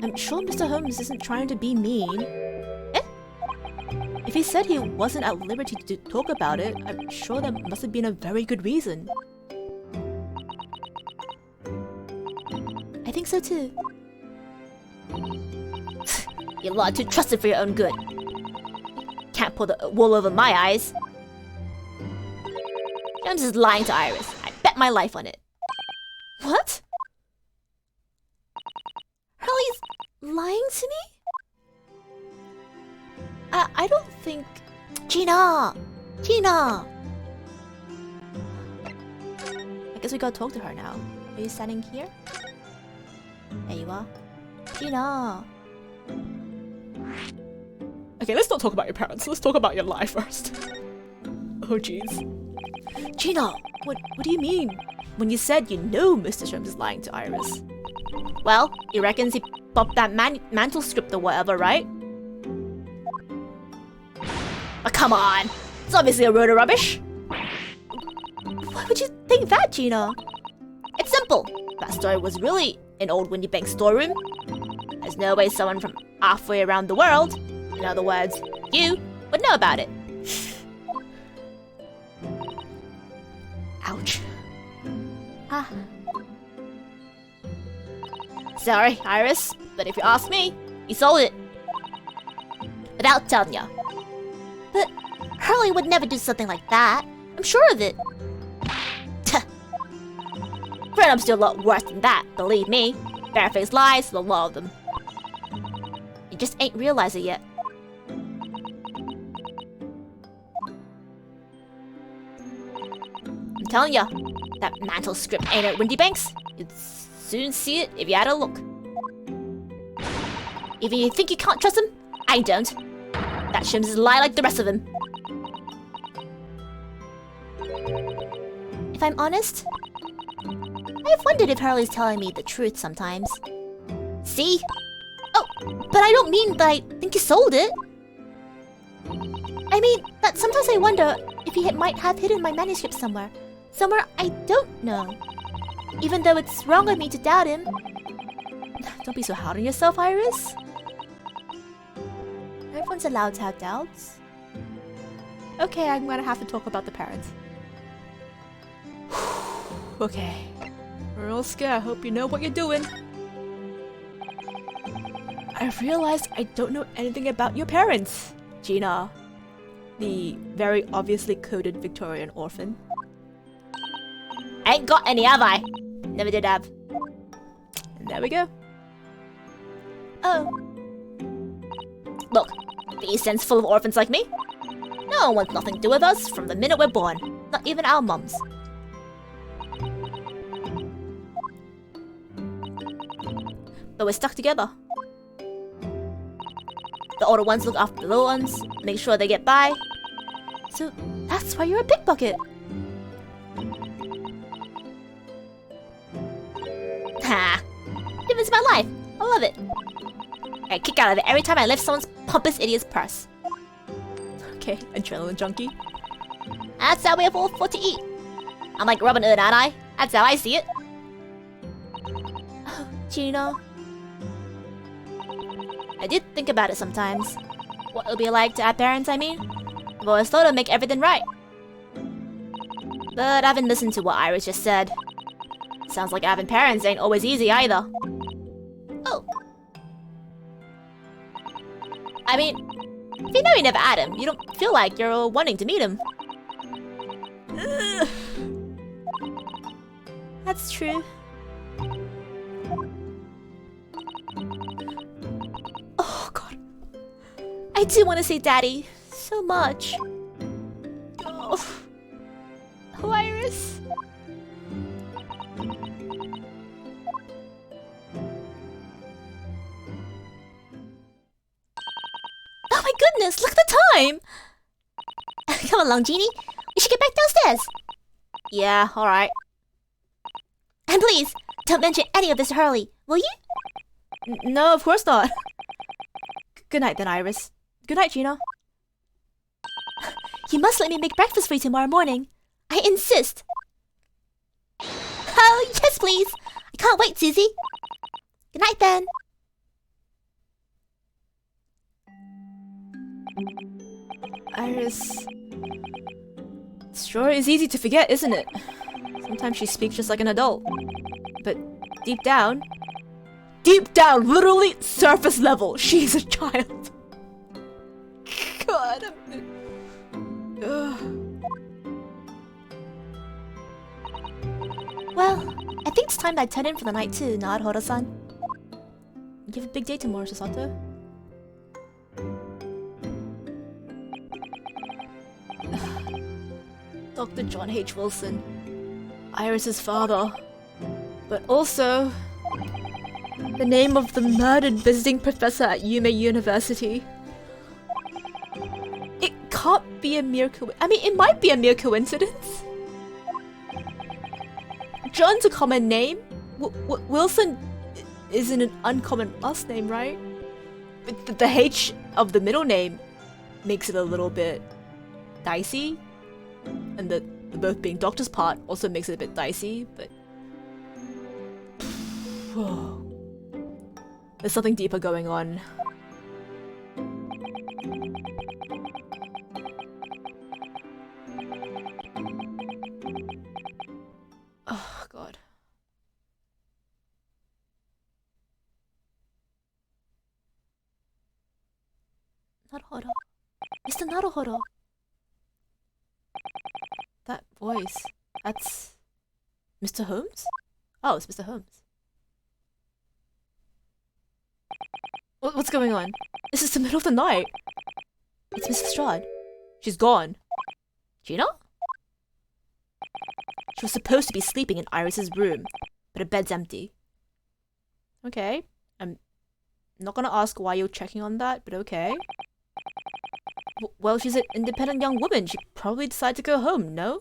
I'm sure Mr. Holmes isn't trying to be mean. If he said he wasn't at liberty to talk about it, I'm sure there must have been a very good reason. I think so too. You're a lot too trusted for your own good. Can't pull the wool over my eyes. Holmes is lying to Iris. I bet my life on it. What? Hurley's lying to me? I don't think... Gina! Gina! I guess we gotta talk to her now. Are you standing here? There you are. Gina! Okay, let's not talk about your parents. Let's talk about your life first. Oh, jeez. Gina, what do you mean? When you said you know Mr. Sherms is lying to Iris. Well, he reckons he popped that mantle script or whatever, right? But come on! It's obviously a load of rubbish! Why would you think that, Gina? It's simple. That story was really in old Windybank's storeroom. There's no way someone from halfway around the world, in other words, you, would know about it. Ouch. Ah. Sorry, Iris, but if you ask me, he sold it. Without telling ya. But Hurley would never do something like that. I'm sure of it. Grown-ups do a lot worse than that, believe me. Barefaced lies, the law of them. You just ain't realized it yet. I'm telling ya, that mantle script ain't at Windybanks. You'd soon see it if you had a look. Even you think you can't trust him, I don't. That Shims is a lie like the rest of them. If I'm honest, I've wondered if Hurley's telling me the truth sometimes. See? Oh, but I don't mean that I think he sold it. I mean that sometimes I wonder if he might have hidden my manuscript somewhere. Somewhere I don't know. Even though it's wrong of me to doubt him. Don't be so hard on yourself, Iris. Everyone's allowed to have doubts. Okay, I'm gonna have to talk about the parents. Okay. Real scared. I hope you know what you're doing. I realized I don't know anything about your parents, Gina. The very obviously coded Victorian orphan. I ain't got any, have I? Never did have. And there we go. Oh. Look, the East End's full of orphans like me. No one wants nothing to do with us from the minute we're born. Not even our mums. But we're stuck together. The older ones look after the little ones, make sure they get by. So that's why you're a pickpocket. Ha! It's my life. I love it. I kick out of it every time I lift someone's pompous idiot's purse. Okay, adrenaline junkie. That's how we have all for to eat. I'm like Robin Hood, aren't I? That's how I see it. Oh, Gina. I did think about it sometimes. What it'll be like to have parents, I mean. I've always thought it'd make everything right. But I haven't listened to what Iris just said. Sounds like having parents ain't always easy either. Oh. I mean, if you know you never had him, you don't feel like you're wanting to meet him. Ugh. That's true. Oh god. I do want to say Daddy so much. Oh, oh Iris. Oh my goodness, look at the time! Come along, Jeannie. We should get back downstairs. Yeah, alright. And please, don't mention any of this to Hurley, will you? No, of course not. Good night then, Iris. Good night, Gina. You must let me make breakfast for you tomorrow morning. I insist. Oh, yes, please. I can't wait, Susie. Good night, then. Iris... Sure is easy to forget, isn't it? Sometimes she speaks just like an adult. But deep down, literally surface level, she's a child. God. Well, I think it's time that I turn in for the night too, Naruhodo-san. You have a big day tomorrow, Sasato. Dr. John H. Wilson. Iris's father. But also... the name of the murdered visiting professor at Yume University. It can't be a mere I mean, it might be a mere coincidence. John's a common name. Wilson isn't an uncommon last name, right? But the H of the middle name makes it a little bit dicey. And the both being doctor's part also makes it a bit dicey, but... there's something deeper going on. Oh, God. Naruhodo. Mr. Naruhodo. That voice. That's... Mr. Holmes? Oh, it's Mr. Holmes. What's going on? This is the middle of the night. It's Mrs. Strahd. She's gone. Gina? She was supposed to be sleeping in Iris's room, but her bed's empty. Okay. I'm not gonna ask why you're checking on that, but okay. Well, she's an independent young woman. She probably decided to go home, no?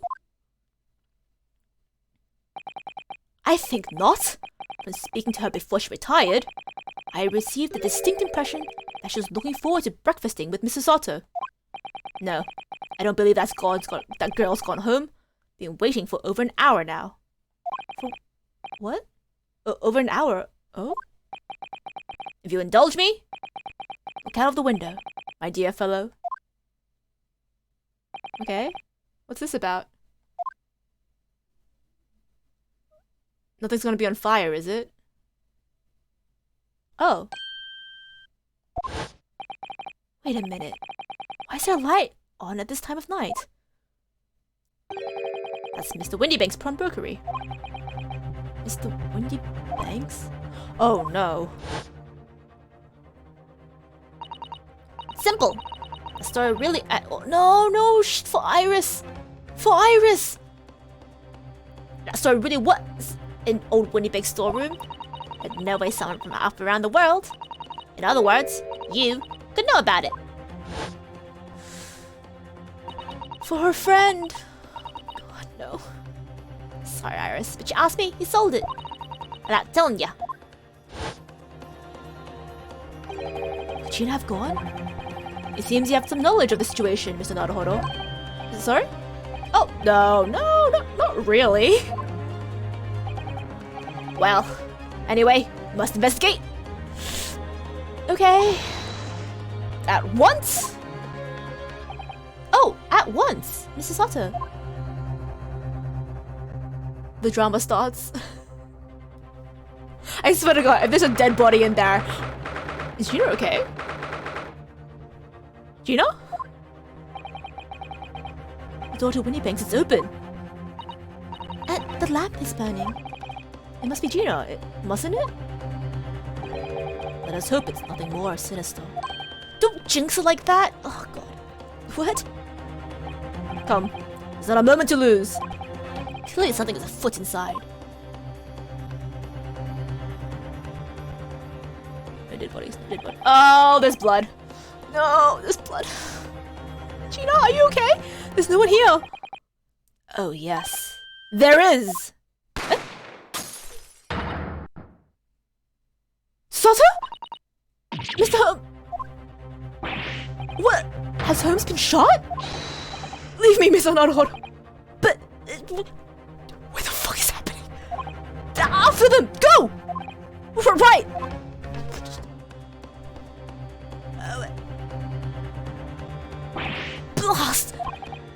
I think not. When speaking to her before she retired, I received the distinct impression that she was looking forward to breakfasting with Mrs. Otto. No, I don't believe that girl's gone home. Been waiting for over an hour now. For what? Over an hour? Oh? If you indulge me, look out of the window, my dear fellow. Okay, what's this about? Nothing's gonna be on fire, is it? Oh. Wait a minute. Why is there a light on at this time of night? That's Mr. Windybank's pawnbrokery. Mr. Windybanks? Oh no. Simple. The story really... no, shit, for Iris. For Iris. That story really was in old Windybank's storeroom. But no way someone from off around the world, in other words, you, could know about it. For her friend. God, no. Sorry, Iris, but you asked me, you sold it. Without telling ya. Could you have gone? It seems you have some knowledge of the situation, Mr. Naruhodo. Sorry? Oh, no, not really. Well, anyway, must investigate. Okay. At once? Oh, at once, Mrs. Otto. The drama starts. I swear to God, if there's a dead body in there. Is Gina okay? Gina? The door to Windybanks is open. And the lamp is burning. It must be Gina, mustn't it? Let us hope it's nothing more sinister. Don't jinx it like that! Oh God. What? Come, there's not a moment to lose. Clearly something is afoot inside. No dead bodies, no dead bodies. Oh, there's blood. No, there's blood. Gina, are you okay? There's no one here. Oh yes, there is. Soto? Mr. Holmes? What? Has Holmes been shot? Leave me, Mr. Naruhodo. But... what the fuck is happening? After them! Go! Right! Blast!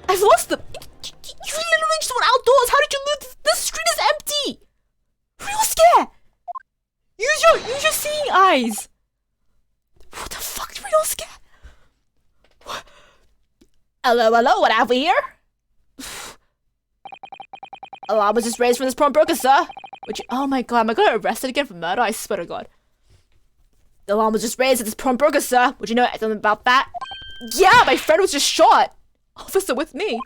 I've lost them! You literally just went outdoors! How did you lose? The street is empty! Real scare! Use your seeing eyes! What the fuck? Real scare? What? Hello, what have we here? Alarm was just raised from this pawnbroker, sir. Which, oh my God, am I gonna arrested again for murder? I swear to God. The alarm was just raised at this pawnbroker, sir. Would you know something about that? Yeah, my friend was just shot. Officer with me.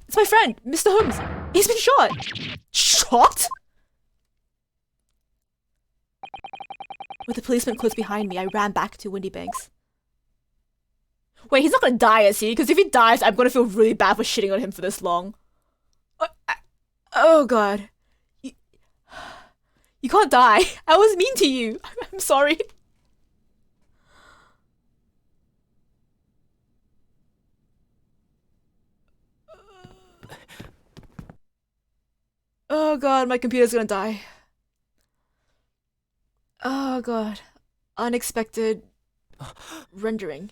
It's my friend, Mr. Holmes. He's been shot. Shot? With the policeman close behind me, I ran back to Windybanks. Wait, he's not gonna die, is he? Because if he dies, I'm gonna feel really bad for shitting on him for this long. Oh God. You can't die. I was mean to you. I'm sorry. Oh God, my computer's gonna die. Oh God. Unexpected rendering.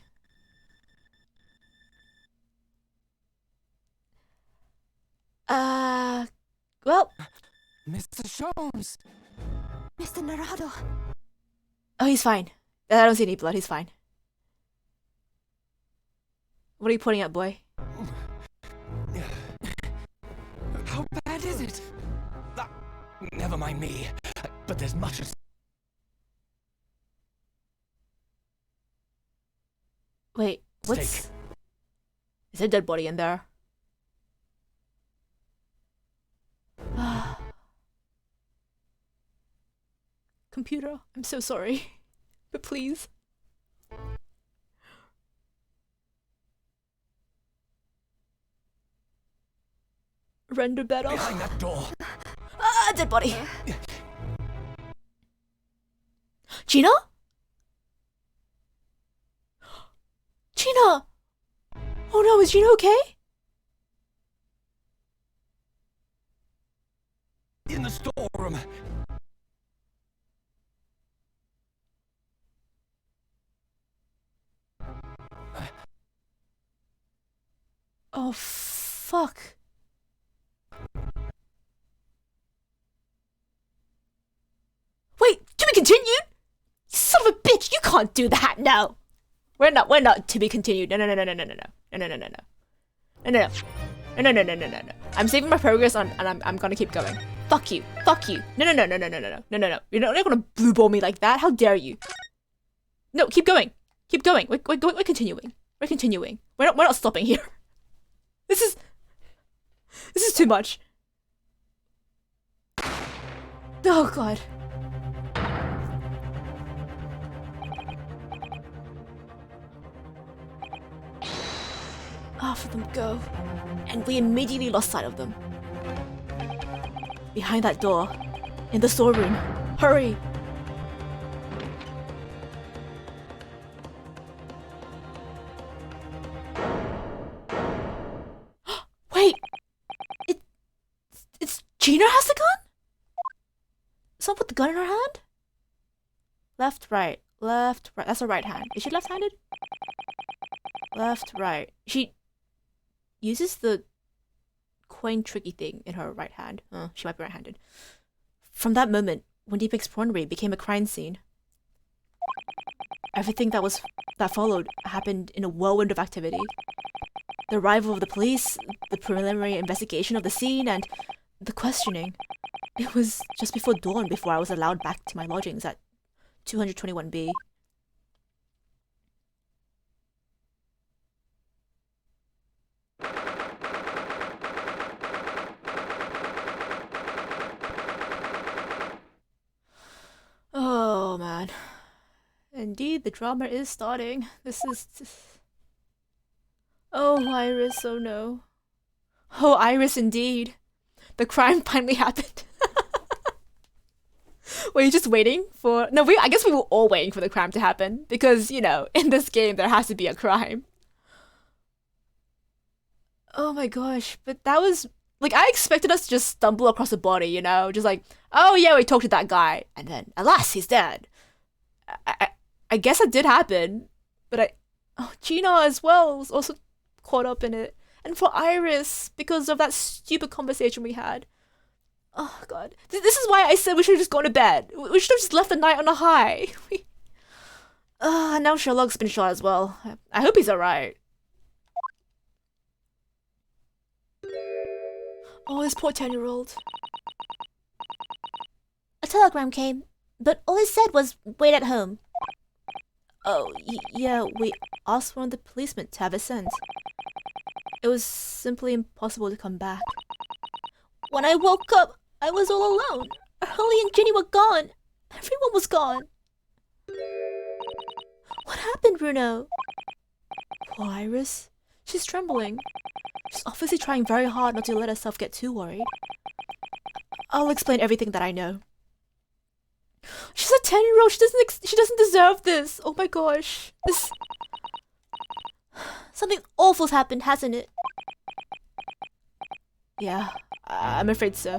Well. Mr. Jones! Mr. Naruhodo. Oh, he's fine. I don't see any blood, he's fine. What are you pointing at, boy? How bad is it? Never mind me, but there's much... Wait, what's... Steak. Is there a dead body in there? Computer, I'm so sorry. But please. Render better. Behind that door. A dead body. Gina? Gina! Oh no, is Gina okay? In the storeroom. Oh, fuck. Wait, to be continued? You son of a bitch, you can't do that, no. We're not to be continued. No. I'm saving my progress on, and I'm gonna keep going. Fuck you. No. You're not gonna blue ball me like that. How dare you? No, keep going. We're continuing. We're not stopping here. This is too much. Oh god. Half of them go, and we immediately lost sight of them. Behind that door, in the storeroom. Hurry! Wait! It's Gina has the gun? Someone put the gun in her hand? Left, right. That's her right hand. Is she left-handed? Left, right. She uses the coin tricky thing in her right hand. She might be right-handed. From that moment, Windy Pink's Pawnery became a crime scene. Everything that followed happened in a whirlwind of activity. The arrival of the police, the preliminary investigation of the scene, and the questioning. It was just before dawn before I was allowed back to my lodgings at 221B. Oh man. Indeed, the drama is starting. This is... Oh, Iris, oh no. Oh, Iris, indeed. The crime finally happened. Were you just waiting for... No, I guess we were all waiting for the crime to happen. Because, you know, in this game, there has to be a crime. Oh my gosh. But that was... Like, I expected us to just stumble across a body, you know? Just like, oh yeah, we talked to that guy. And then, alas, he's dead. I guess that did happen. But Oh, Gina as well was also caught up in it. And for Iris, because of that stupid conversation we had. Oh god. This is why I said we should have just gone to bed. We should have just left the night on a high. Now Sherlock's been shot as well. I hope he's alright. Oh, this poor 10-year-old. A telegram came, but all it said was, wait at home. Oh, yeah, we asked one of the policemen to have it sent. It was simply impossible to come back. When I woke up, I was all alone. Hurley and Ginny were gone. Everyone was gone. What happened, Bruno? Poor Iris. She's trembling. She's obviously trying very hard not to let herself get too worried. I'll explain everything that I know. She's a 10-year-old. She doesn't deserve this. Oh my gosh. Something awful's happened, hasn't it? Yeah, I'm afraid so.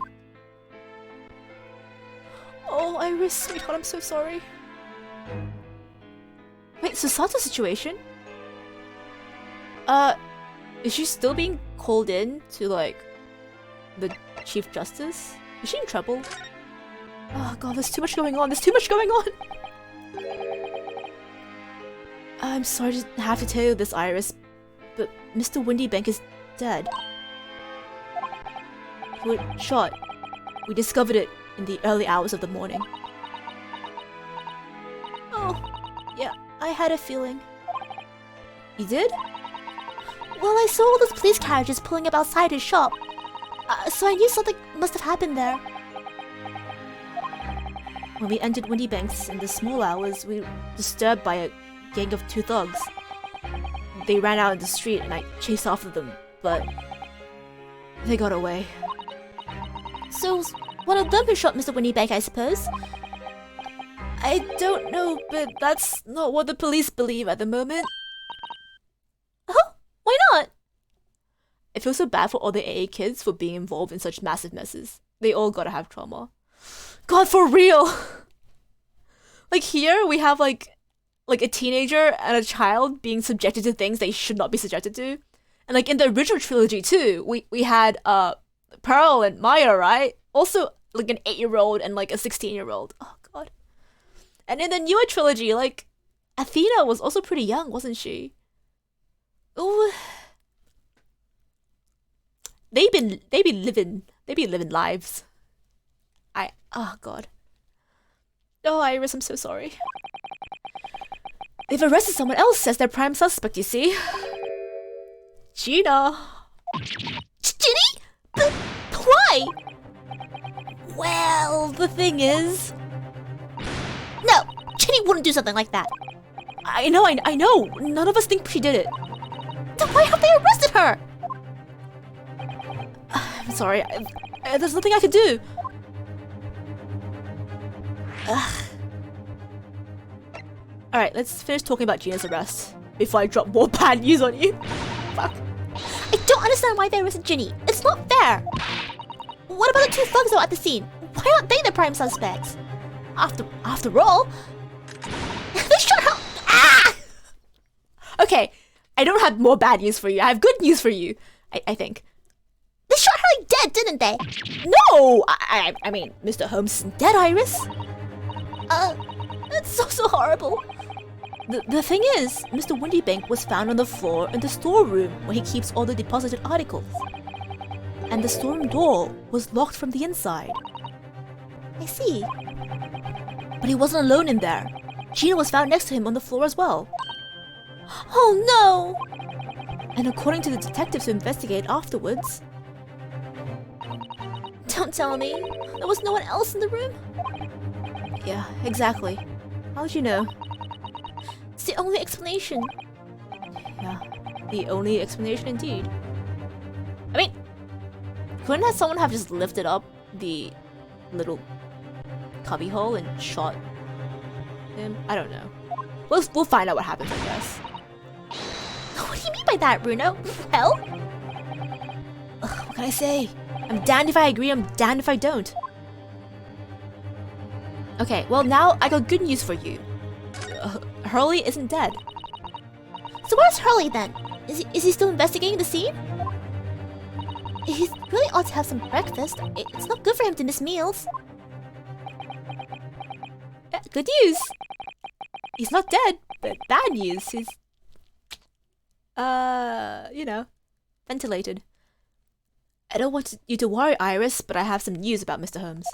Oh, Iris, sweetheart, I'm so sorry. Wait, Susato's situation? Is she still being called in to, like, the Chief Justice? Is she in trouble? Oh god, there's too much going on. I'm sorry to have to tell you this, Iris, but Mr. Windybank is dead. He was shot. We discovered it in the early hours of the morning. Oh, yeah, I had a feeling. You did? Well, I saw all those police carriages pulling up outside his shop, so I knew something must have happened there. When we entered Windybanks in the small hours, we were disturbed by a gang of 2 thugs. They ran out in the street and I chased after them, but they got away. So, One of them who shot Mr. Winniebank, I suppose. I don't know, but that's not what the police believe at the moment. Oh, why not? I feel so bad for all the AA kids for being involved in such massive messes. They all gotta have trauma. God, for real! Like here, we have like a teenager and a child being subjected to things they should not be subjected to. And like in the original trilogy too, we had Pearl and Maya, right? Also like an 8-year-old and like a 16-year-old. Oh god. And in the newer trilogy, like Athena was also pretty young, wasn't she? Ooh. They be living lives. Oh god. Oh, Iris, I'm so sorry. They've arrested someone else as their prime suspect, you see. Gina. Ginny? But why? Well, the thing is... No, Ginny wouldn't do something like that. I know. None of us think she did it. Then why have they arrested her? I'm sorry. There's nothing I could do. Alright, let's finish talking about Gina's arrest before I drop more bad news on you. Fuck. I don't understand why they arrested Ginny. It's not fair. What about the two thugs that were at the scene? Why aren't they the prime suspects? After all, they shot her. Ah! Okay, I don't have more bad news for you. I have good news for you, I think. They shot her like dead, didn't they? No! I mean, Mr. Holmes isn't dead, Iris. That's so horrible. The thing is, Mr. Windybank was found on the floor in the storeroom where he keeps all the deposited articles. And the storeroom door was locked from the inside. I see. But he wasn't alone in there. Gina was found next to him on the floor as well. Oh no! And according to the detectives who investigated afterwards... Don't tell me. There was no one else in the room? Yeah, exactly. How'd you know? It's the only explanation. Yeah, the only explanation indeed. I mean, couldn't someone have just lifted up the little cubbyhole and shot him? I don't know. We'll find out what happens, I guess. What do you mean by that, Bruno? Well? What can I say? I'm damned if I agree, I'm damned if I don't. Okay, well now I got good news for you. Hurley isn't dead. So where's Hurley then? Is he still investigating the scene? He really ought to have some breakfast. It's not good for him to miss meals. Good news! He's not dead, but bad news. He's... you know, ventilated. I don't want you to worry, Iris, but I have some news about Mr. Holmes.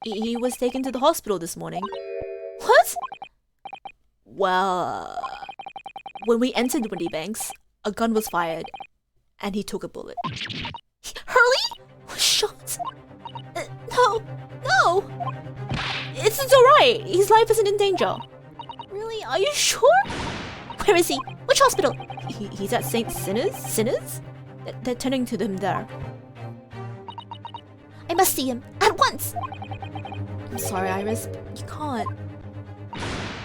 He was taken to the hospital this morning. What? Well, when we entered Windybanks, a gun was fired, and he took a bullet. Hurley? Was shot? No! It's alright! His life isn't in danger. Really? Are you sure? Where is he? Which hospital? He's at St. Sinners? They're turning to him there. I must see him, at once! I'm sorry, Iris, but you can't.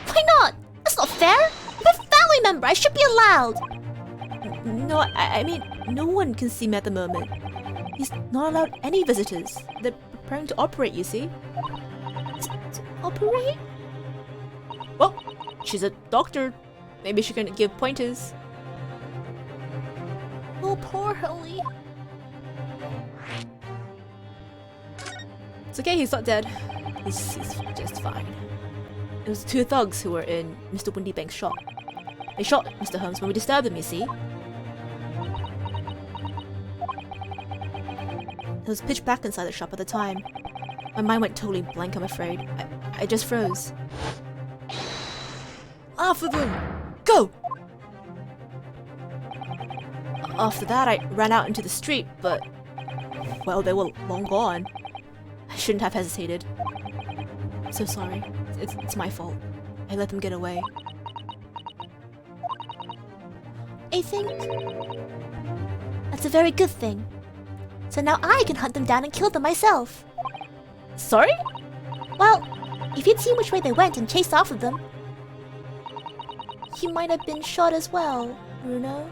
Why not? That's not fair! I'm a family member, I should be allowed! No, I mean, no one can see him at the moment. He's not allowed any visitors. They're preparing to operate, you see. To operate? Well, she's a doctor. Maybe she can give pointers. Oh, poor Hurley. It's okay, he's not dead. He's just fine. It was two thugs who were in Mr. Windybank's shop. They shot Mr. Holmes when we disturbed him, you see. It was pitch black inside the shop at the time. My mind went totally blank, I'm afraid. I just froze. After them! Go! After that, I ran out into the street, but... well, they were long gone. I shouldn't have hesitated. So sorry. It's my fault. I let them get away. I think... that's a very good thing. So now I can hunt them down and kill them myself. Sorry? Well, if you'd seen which way they went and chased after them, you might have been shot as well, Bruno.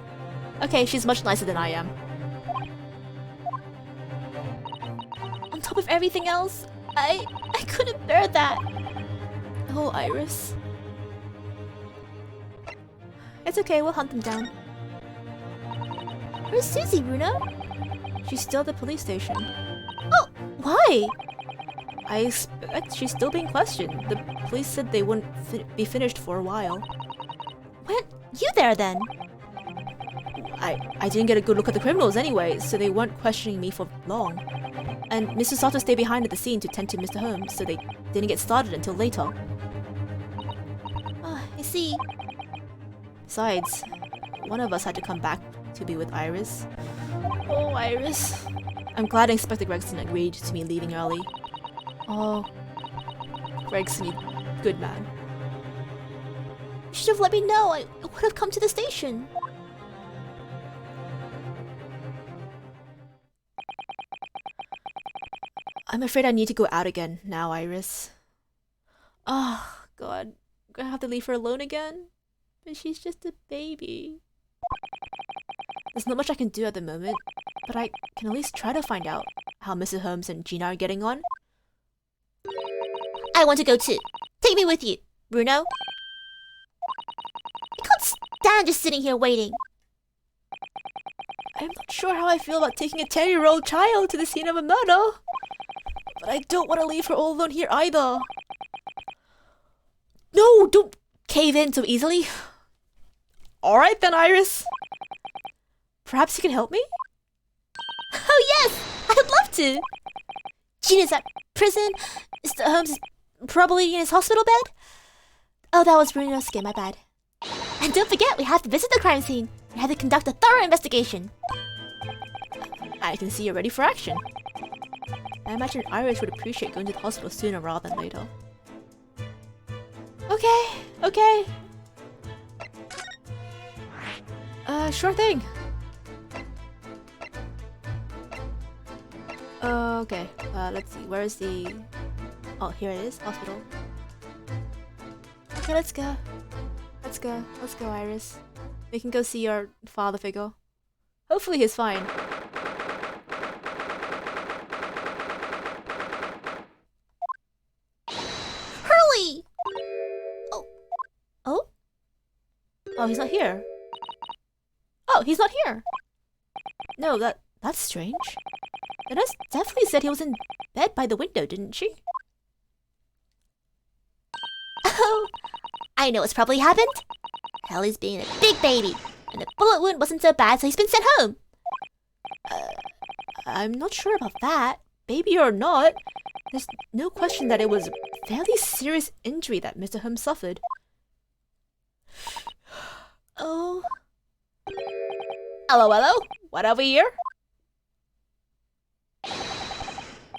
Okay, she's much nicer than I am. On top of everything else, I couldn't bear that. Oh, Iris. It's okay, we'll hunt them down. Where's Susie, Bruno? She's still at the police station. Oh, why? I expect she's still being questioned. The police said they wouldn't be finished for a while. Weren't you there then? I didn't get a good look at the criminals anyway, so they weren't questioning me for long. And Mr. Sato stayed behind at the scene to tend to Mr. Holmes, so they didn't get started until later. Ah, I see. Besides, one of us had to come back to be with Iris. Oh, Iris. I'm glad Inspector Gregson agreed to me leaving early. Oh, Gregson, you good man. You should have let me know. I would have come to the station. I'm afraid I need to go out again now, Iris. Oh, God. I'm gonna have to leave her alone again? But she's just a baby. There's not much I can do at the moment, but I can at least try to find out how Mrs. Holmes and Gina are getting on. I want to go too. Take me with you, Bruno. I can't stand just sitting here waiting. I'm not sure how I feel about taking a 10-year-old child to the scene of a murder. But I don't want to leave her all alone here either. No, don't cave in so easily. Alright then, Iris. Perhaps you can help me? Oh yes! I'd love to! Gina's at prison. Mr. Holmes is probably in his hospital bed. Oh, that was Bruno's skin, my bad. And don't forget, we have to visit the crime scene. We have to conduct a thorough investigation. I can see you're ready for action. I imagine Iris would appreciate going to the hospital sooner rather than later. Okay. Sure thing. Okay, let's see, where is the... Oh, here it is, hospital. Okay, let's go. Let's go, Iris. We can go see your father figure. Hopefully he's fine. Hurley! Oh? Oh, he's not here. Oh, he's not here! No, that's strange. The nurse definitely said he was in bed by the window, didn't she? Oh, I know what's probably happened. Hurley's being a big baby, and the bullet wound wasn't so bad, so he's been sent home. I'm not sure about that. Baby or not, there's no question that it was a fairly serious injury that Mr. Holmes suffered. Oh. Hello? What over here?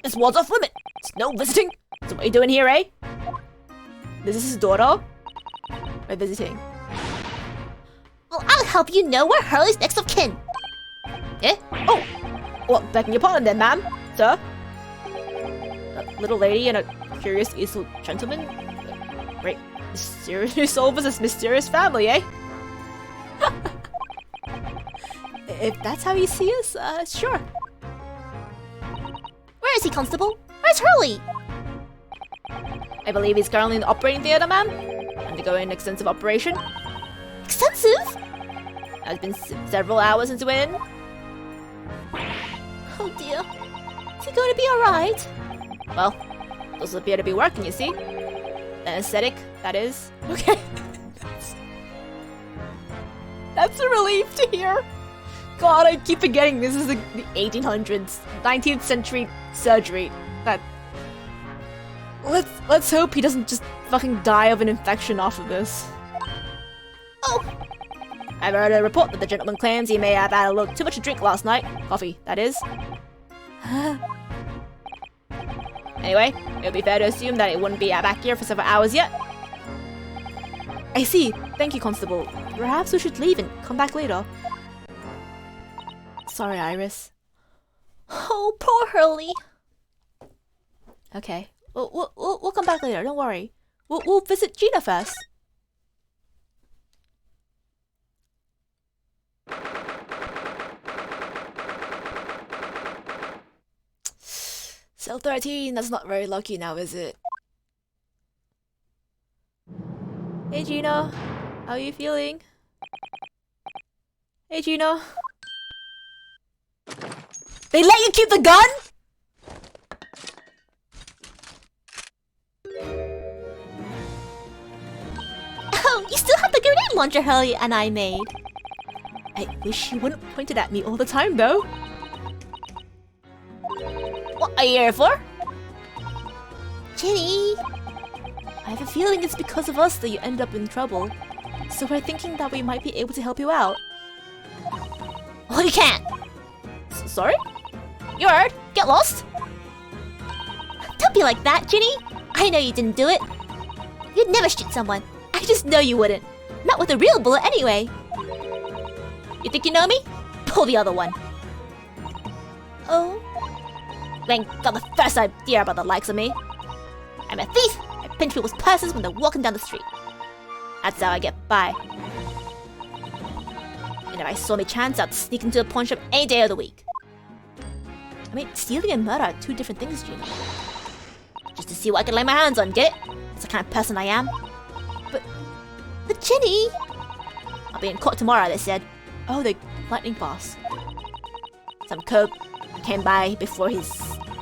This ward's off limit. It's no visiting. So what are you doing here, eh? This is his daughter? We're visiting. Well, I'll help you know where Hurley's next of kin. Eh? Oh! Well, begging your pardon then, ma'am. Sir? A little lady and a curious easel gentleman? Great. Mysterious soul versus mysterious family, eh? If that's how you see us, sure. Where is he, Constable? Where's Hurley? I believe he's currently in the operating theatre, ma'am. Undergoing an extensive operation. Extensive? Has been several hours since we're in. Oh dear. Is he going to be alright? Well, those appear to be working, you see. Anesthetic, that is. Okay. That's a relief to hear. God, I keep forgetting this is the 1800s, 19th century surgery. Let's hope he doesn't just fucking die of an infection off of this. Oh! I've heard a report that the gentleman claims he may have had a little too much to drink last night. Coffee, that is. Anyway, it would be fair to assume that it wouldn't be back here for several hours yet. I see. Thank you, Constable. Perhaps we should leave and come back later. Sorry, Iris. Oh, poor Hurley. Okay. We'll come back later. Don't worry. We'll visit Gina first. Cell 13, that's not very lucky now, is it? Hey Gina, how are you feeling? Hey Gina. They let you keep the gun? Oh, you still have the grenade launcher Hurley and I made. I wish you wouldn't point it at me all the time though. What are you here for? Ginny! I have a feeling it's because of us that you end up in trouble. So we're thinking that we might be able to help you out. Well, you can't. Sorry? You heard? Get lost. Don't be like that, Ginny. I know you didn't do it. You'd never shoot someone. I just know you wouldn't. Not with a real bullet anyway. You think you know me? Pull the other one. Oh? You ain't got the first idea about the likes of me. I'm a thief. I pinch people's purses when they're walking down the street. That's how I get by. And if I saw me chance, I'd sneak into a pawn shop any day of the week. I mean, stealing and murder are two different things, Gina. Just to see what I can lay my hands on, get it? That's the kind of person I am. But Ginny! I'll be in court tomorrow, they said. Oh, they're lightning fast. Some coke came by before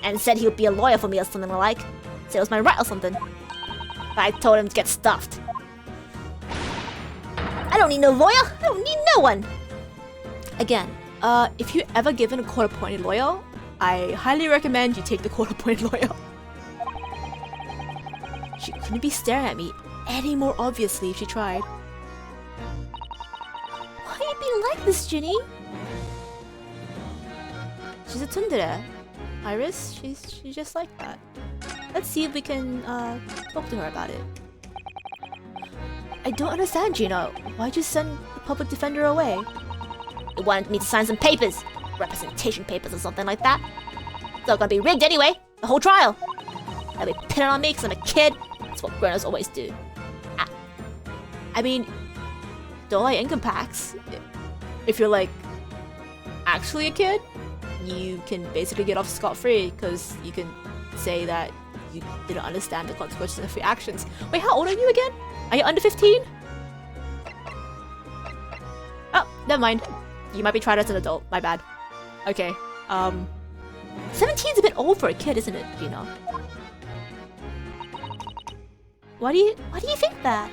and said he would be a lawyer for me or something like. Said it was my right or something. But I told him to get stuffed. I don't need no lawyer. I don't need no one. Again, if you ever given a court-appointed lawyer, I highly recommend you take the court-appointed lawyer. She couldn't be staring at me any more obviously if she tried. Why are you being like this, Ginny? She's a tsundere. Iris, she's just like that. Let's see if we can talk to her about it. I don't understand, Gina. Why'd you send the public defender away? He wanted me to sign some papers. Representation papers or something like that. It's all gonna be rigged anyway. The whole trial. They'll be pinning on me because I'm a kid. That's what grown-ups always do. I mean, don't like income tax. If you're like actually a kid, you can basically get off scot-free because you can say that you didn't understand the consequences of your actions. Wait, how old are you again? Are you under 15? Oh, never mind. You might be tried as an adult. My bad. Okay. 17's a bit old for a kid, isn't it, Gina? Why do you think that?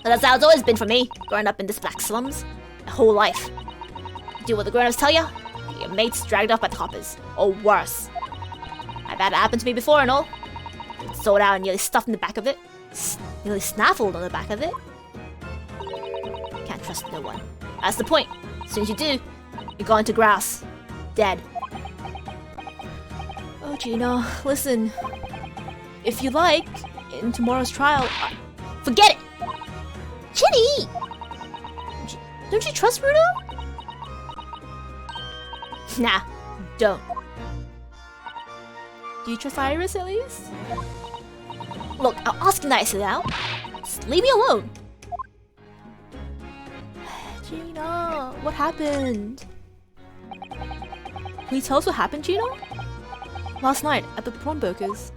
But that's how it's always been for me, growing up in this black slums. My whole life. Do what the grown-ups tell you, get your mates dragged off by the coppers. Or worse. I've had it happen to me before and all. Been sold out and nearly stuffed in the back of it. Nearly snaffled on the back of it. Can't trust no one. That's the point. As soon as you do, you're gone to grass. Dead. Oh, Gina, listen. If you like, in tomorrow's trial, forget it! Ginny! Don't you trust Bruno? Nah, don't. Do you trust Iris at least? Look, I'll ask you nicely now. Just leave me alone. Gina, what happened? Can you tell us what happened, Gina? Last night at the pawnbrokers.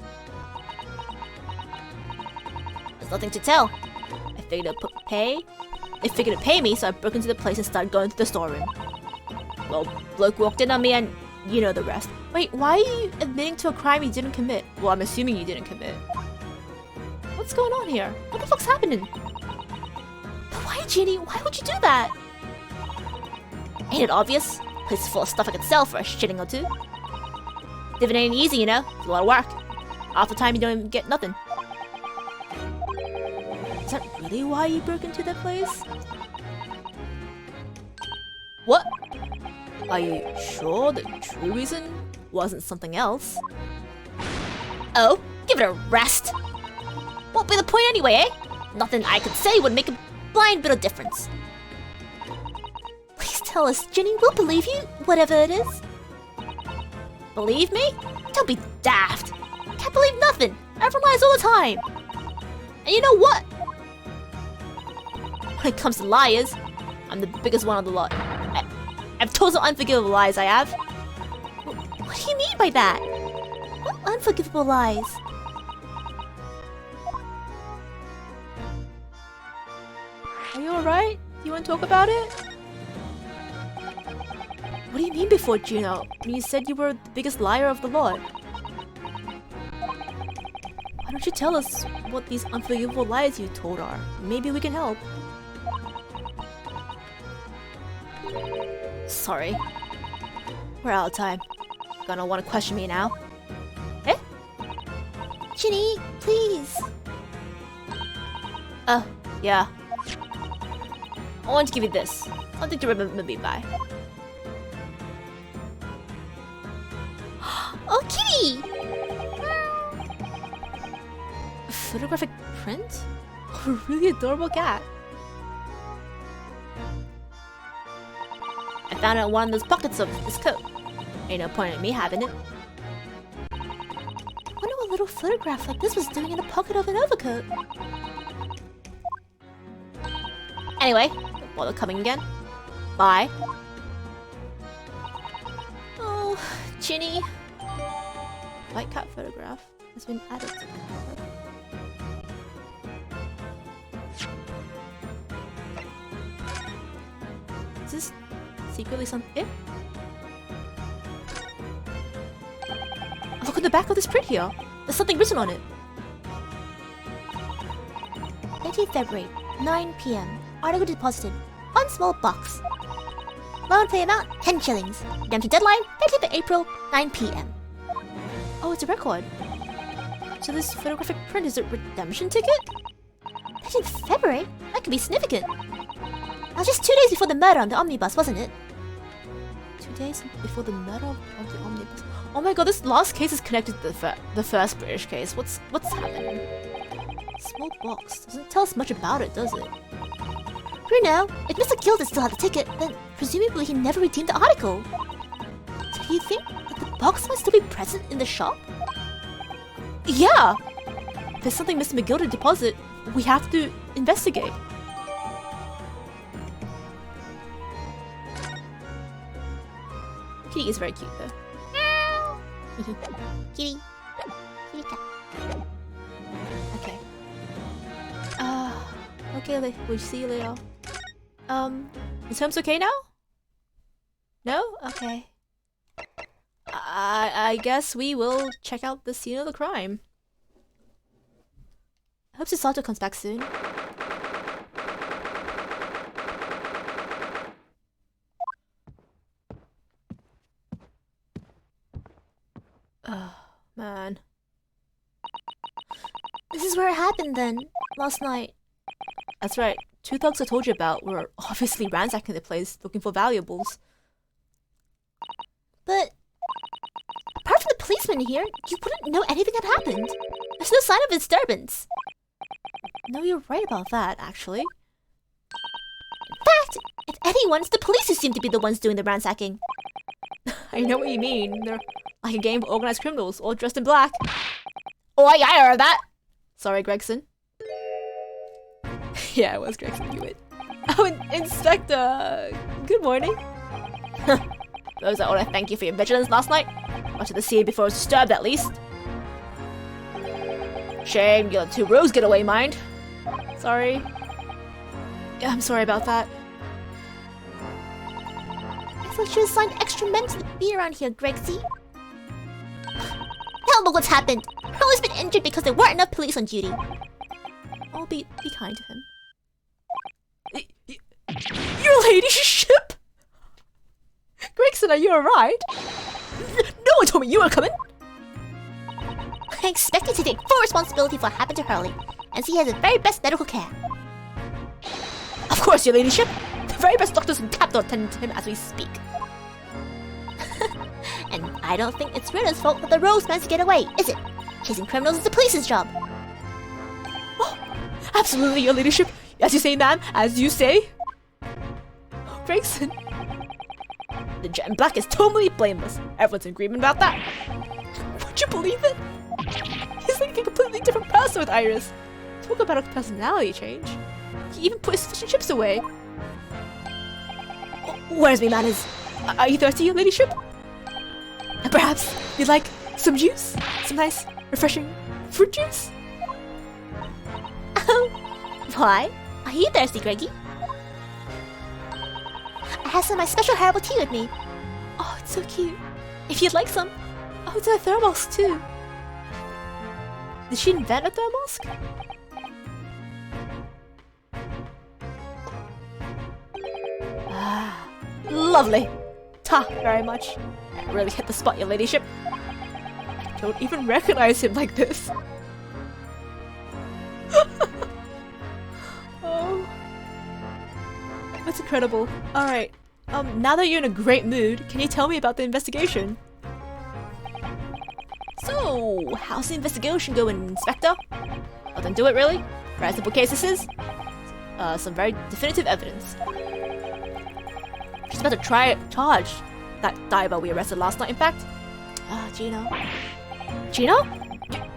There's nothing to tell. I figured it'd pay me, so I broke into the place and started going to the storeroom. Well, bloke walked in on me and you know the rest. Wait, why are you admitting to a crime you didn't commit? Well, I'm assuming you didn't commit. What's going on here? What the fuck's happening? But why, Ginny? Why would you do that? Ain't it obvious? Place is full of stuff I could sell for a shilling or two. Living ain't easy, you know? It's a lot of work. Half the time you don't even get nothing. Is that really why you broke into that place? What? Are you sure the true reason wasn't something else? Oh, give it a rest. Won't be the point anyway, eh? Nothing I could say would make a blind bit of difference. Please tell us, Ginny. We'll believe you, whatever it is. Believe me? Don't be daft. Can't believe nothing. Everyone lies all the time. And you know what? When it comes to liars, I'm the biggest one of the lot. I've told some unforgivable lies, I have. What do you mean by that? What unforgivable lies? Are you alright? You want to talk about it? What do you mean before, Juno? When you said you were the biggest liar of the lot. Why don't you tell us what these unforgivable lies you told are? Maybe we can help. Sorry. We're out of time. Gonna want to question me now. Eh? Ginny, please. Yeah. I want to give you this. Something to remember me by. Oh, Kitty! A photographic print? A really adorable cat. I found it in one of those pockets of this coat. Ain't no point in me having it. Wonder what little photograph like this was doing in the pocket of an overcoat. Anyway, don't bother coming again. Bye. Oh, Ginny. White cat photograph has been added to the cover. Is this secretly something? Look at the back of this print here. There's something written on it. 30th February, 9 p.m. Article deposited. 1 small box. Loan pay amount, 10 shillings. Redemption deadline, 30th of April, 9 p.m. Oh, it's a record. So this photographic print is a redemption ticket? 30th February? That could be significant. That was just 2 days before the murder on the omnibus, wasn't it? 2 days before the murder of the omnibus. Oh my god, this last case is connected to the first British case. What's happening? Small box. Doesn't tell us much about it, does it? Bruno, if Mr. Gilda still had the ticket, then presumably he never redeemed the article. Do you think that the box might still be present in the shop? Yeah! If there's something Mr. McGill to deposit, we have to investigate. Kitty is very cute though. Kitty. Kitty cat. Okay. Okay, we'll see you later. Is Holmes okay now? No? Okay. I guess we will check out the scene of the crime. I hope Sasato comes back soon. Oh, man. This is where it happened then, last night. That's right. 2 thugs I told you about were obviously ransacking the place looking for valuables. But apart from the policeman here, you wouldn't know anything had happened. There's no sign of disturbance. No, you're right about that, actually. In fact, if anyone, it's the police who seem to be the ones doing the ransacking. I know what you mean. They're like a game of organized criminals, all dressed in black. Oh, I heard that! Sorry, Gregson. Yeah, it was Gregson, you it. Oh, Inspector! Good morning. Those that want to thank you for your vigilance last night. Got to the scene before it was disturbed, at least. Shame you let 2 rogues get away, mind. Sorry. Yeah, I'm sorry about that. I thought you assigned extra men to be around here, Gregsy. Now look what's happened. Crowley's been injured because there weren't enough police on duty. I'll be kind to him. Your ladyship? Gregson, are you alright? No one told me you were coming! I expect you to take full responsibility for what happened to Hurley, and see he has the very best medical care. Of course, your ladyship! The very best doctors in Capital attending to him as we speak. And I don't think it's Rita's fault that the rogues managed to get away, is it? Chasing criminals is the police's job. Oh, absolutely, your ladyship! As you say, ma'am, as you say. Gregson. The jet in black is totally blameless. Everyone's in agreement about that. Would you believe it? He's like a completely different person with Iris. Talk about a personality change. He even put his fish and chips away. Where's me manners? Are you thirsty, your ladyship? Perhaps you'd like some juice? Some nice, refreshing fruit juice? Oh, why? Are you thirsty, Greggy? I have some of my special herbal tea with me. Oh, it's so cute. If you'd like some. Oh, it's a thermos too. Did she invent a thermos? Ah, lovely. Ta, very much. Really hit the spot, your ladyship. I don't even recognize him like this. Oh, that's incredible. All right. Now that you're in a great mood, can you tell me about the investigation? So, how's the investigation going, Inspector? Nothing to it, really. Very simple case this is. Some very definitive evidence. She's about to charge that diver we arrested last night, in fact. Gino. Gino?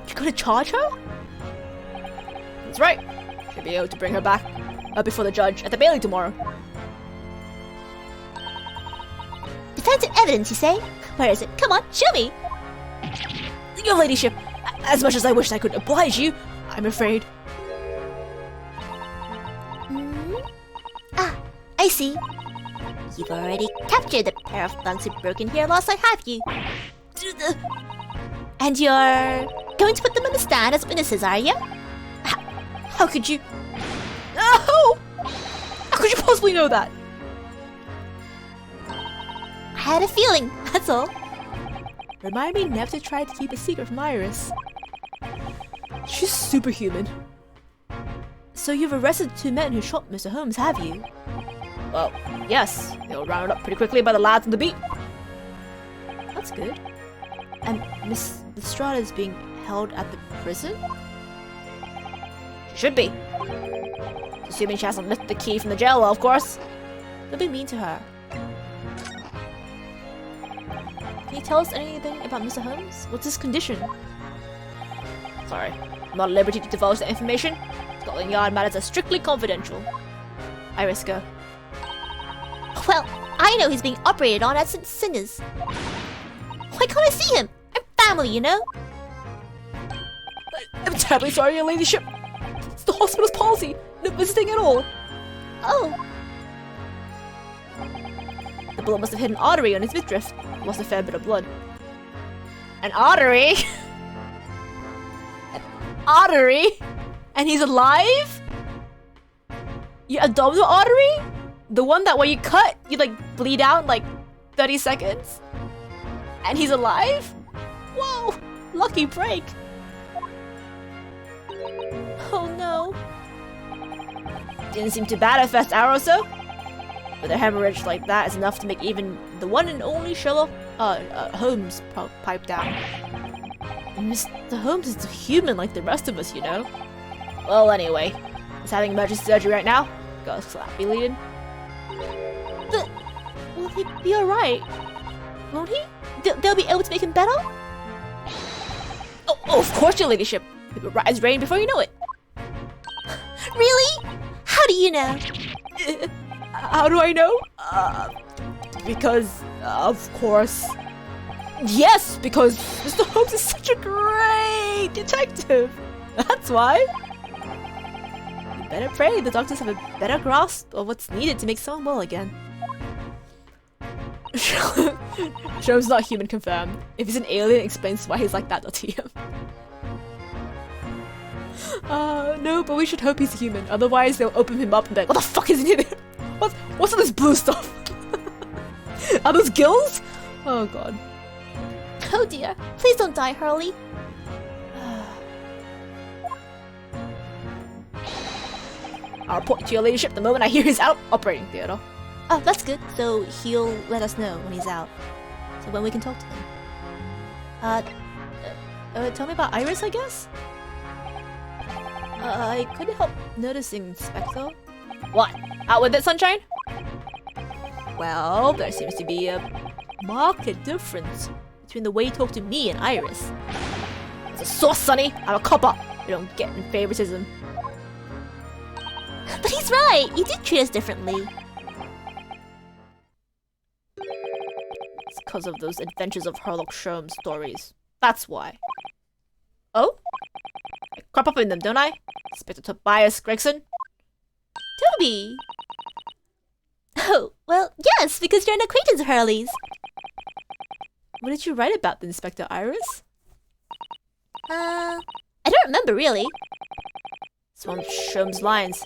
You're gonna charge her? That's right. Should be able to bring her back before the judge at the Bailey tomorrow. Definitive evidence, you say? Where is it? Come on, show me! Your ladyship, as much as I wish I could oblige you, I'm afraid. Ah, I see. You've already captured the pair of thugs who broke in here last night, have you? And you're going to put them on the stand as witnesses, are you? How could you? No! How could you possibly know that? I had a feeling, that's all. Remind me never to try to keep a secret from Iris. She's superhuman. So you've arrested 2 men who shot Mr. Holmes, have you? Well, yes. They were rounded up pretty quickly by the lads on the beat. That's good. And Miss Lestrade is being held at the prison? She should be. Assuming she hasn't lifted the key from the jail, of course. Don't be mean to her. Can you tell us anything about Mr. Holmes? What's his condition? Sorry, I'm not at liberty to divulge that information. Scotland Yard matters are strictly confidential. Iris, go. Well, I know he's being operated on at St. Singer's. Why can't I see him? I'm family, you know? I'm terribly sorry, your ladyship. It's the hospital's policy. No visiting at all. Oh, The bullet must have hit an artery on his midriff. Lost a fair bit of blood. An artery? An artery? And he's alive? Your abdominal artery? The one that when you cut, you like bleed out in like 30 seconds? And he's alive? Whoa! Lucky break. Oh no. Didn't seem too bad at first hour or so. But a hemorrhage like that is enough to make even the one and only Sherlock Holmes pipe down. Mr. Holmes is a human like the rest of us, you know. Well, anyway, he's having emergency surgery right now. Got a slappy lead. but will he be alright? Won't he? They'll be able to make him better? Oh, of course, your ladyship. He'll be right as rain before you know it. Really? How do you know? How do I know? Because, of course. Yes, because Mr. Holmes is such a great detective. That's why. You better pray the doctors have a better grasp of what's needed to make someone well again. Sherlock's not human confirmed. If he's an alien, it explains why he's like that, TM. No, but we should hope he's human. Otherwise, they'll open him up and be like, what the fuck is in here? What's all this blue stuff? Are those gills? Oh god. Oh dear. Please don't die, Hurley. I'll report to your ladyship the moment I hear he's out operating theatre. Oh, that's good. So he'll let us know when he's out. So when we can talk to him. Tell me about Iris, I guess? I couldn't help noticing, Spectre. What? Out with it, Sunshine? Well, there seems to be a marked difference between the way you talk to me and Iris. It's a sauce, Sonny. I'm a copper. We don't get in favoritism. But he's right. You do treat us differently. It's because of those Adventures of Sherlock Sholmes stories. That's why. Oh? I crop up in them, don't I? Inspector Tobias Gregson? Toby! Oh, well, yes, because you're an acquaintance of Hurley's. What did you write about the Inspector Iris? I don't remember, really. It's one of Sholmes' lines.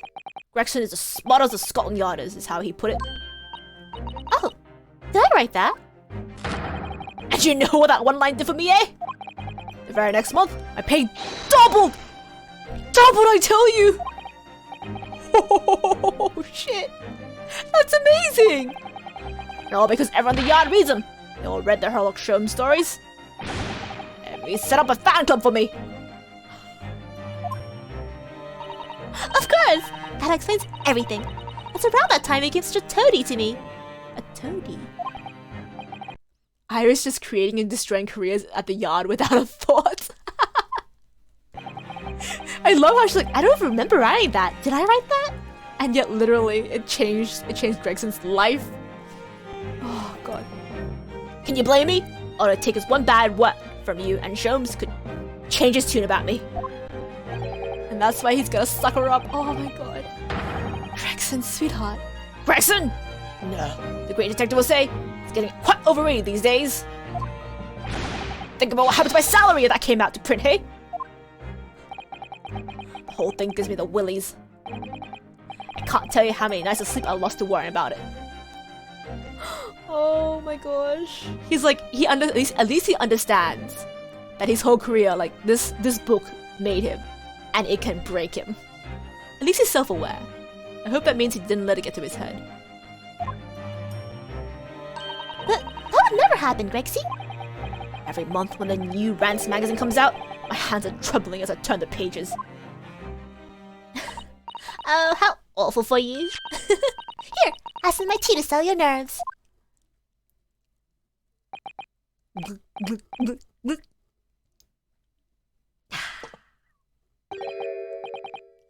Gregson is as smart as the Scotland Yarders, is how he put it. Oh, did I write that? And you know what that one line did for me, eh? The very next month, I paid doubled! Doubled, I tell you! Oh, shit! That's amazing! And all because everyone in the yard reads them. They all read the Sherlock Sholmes stories. And he set up a fan club for me. Of course! That explains everything. It's around that time he gave such a toady to me. A toady? Iris just creating and destroying careers at the yard without a thought. I love how she's like, I don't even remember writing that. Did I write that? And yet literally it changed Gregson's life. Oh god. Can you blame me? All it takes is one bad word from you and Sholmes could change his tune about me. And that's why he's gonna suck her up. Oh my god. Gregson, sweetheart. Gregson! No. The great detective will say, it's getting quite overrated these days. Think about what happened to my salary if that came out to print, hey? The whole thing gives me the willies. I can't tell you how many nights of sleep I lost to worrying about it. Oh my gosh. He's like, at least he understands that his whole career, like, this book made him. And it can break him. At least he's self-aware. I hope that means he didn't let it get to his head. But that would never happen, Grexy. Every month when the new Rants magazine comes out, my hands are trembling as I turn the pages. Oh, how awful for you. Here, have some of my tea to settle your nerves.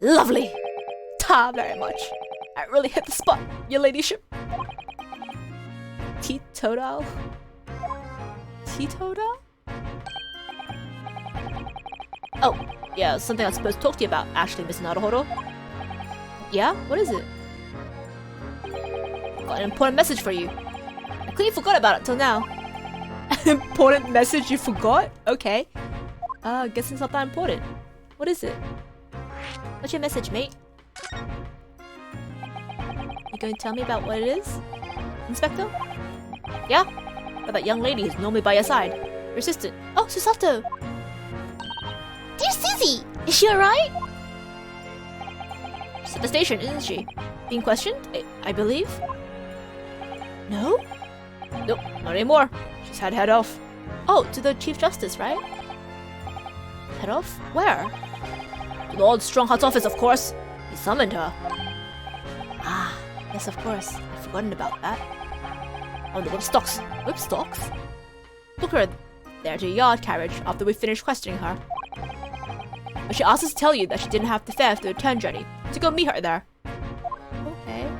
Lovely! Ta very much. I really hit the spot, your ladyship. Teetotal? Teetotal? Oh, yeah, something I'm supposed to talk to you about, actually, Miss Naruhodo. Yeah? What is it? Got an important message for you. I completely forgot about it till now. An important message you forgot? Okay. Guess it's not that important. What is it? What's your message, mate? You going to tell me about what it is? Inspector? Yeah? About that young lady who's normally by your side. Your assistant. Oh, Susato! Dear Susie, is she alright? She's at the station, isn't she? Being questioned, I believe? No? Nope, not anymore. She's had head off. Oh, to the Chief Justice, right? Head off? Where? To Lord Strongheart's office, of course. He summoned her. Ah, yes, of course. I've forgotten about that. On the whipstocks. Whipstocks? Took her there to a yard carriage after we finished questioning her. But she asked us to tell you that she didn't have to fare for the return journey, to go meet her there. Okay.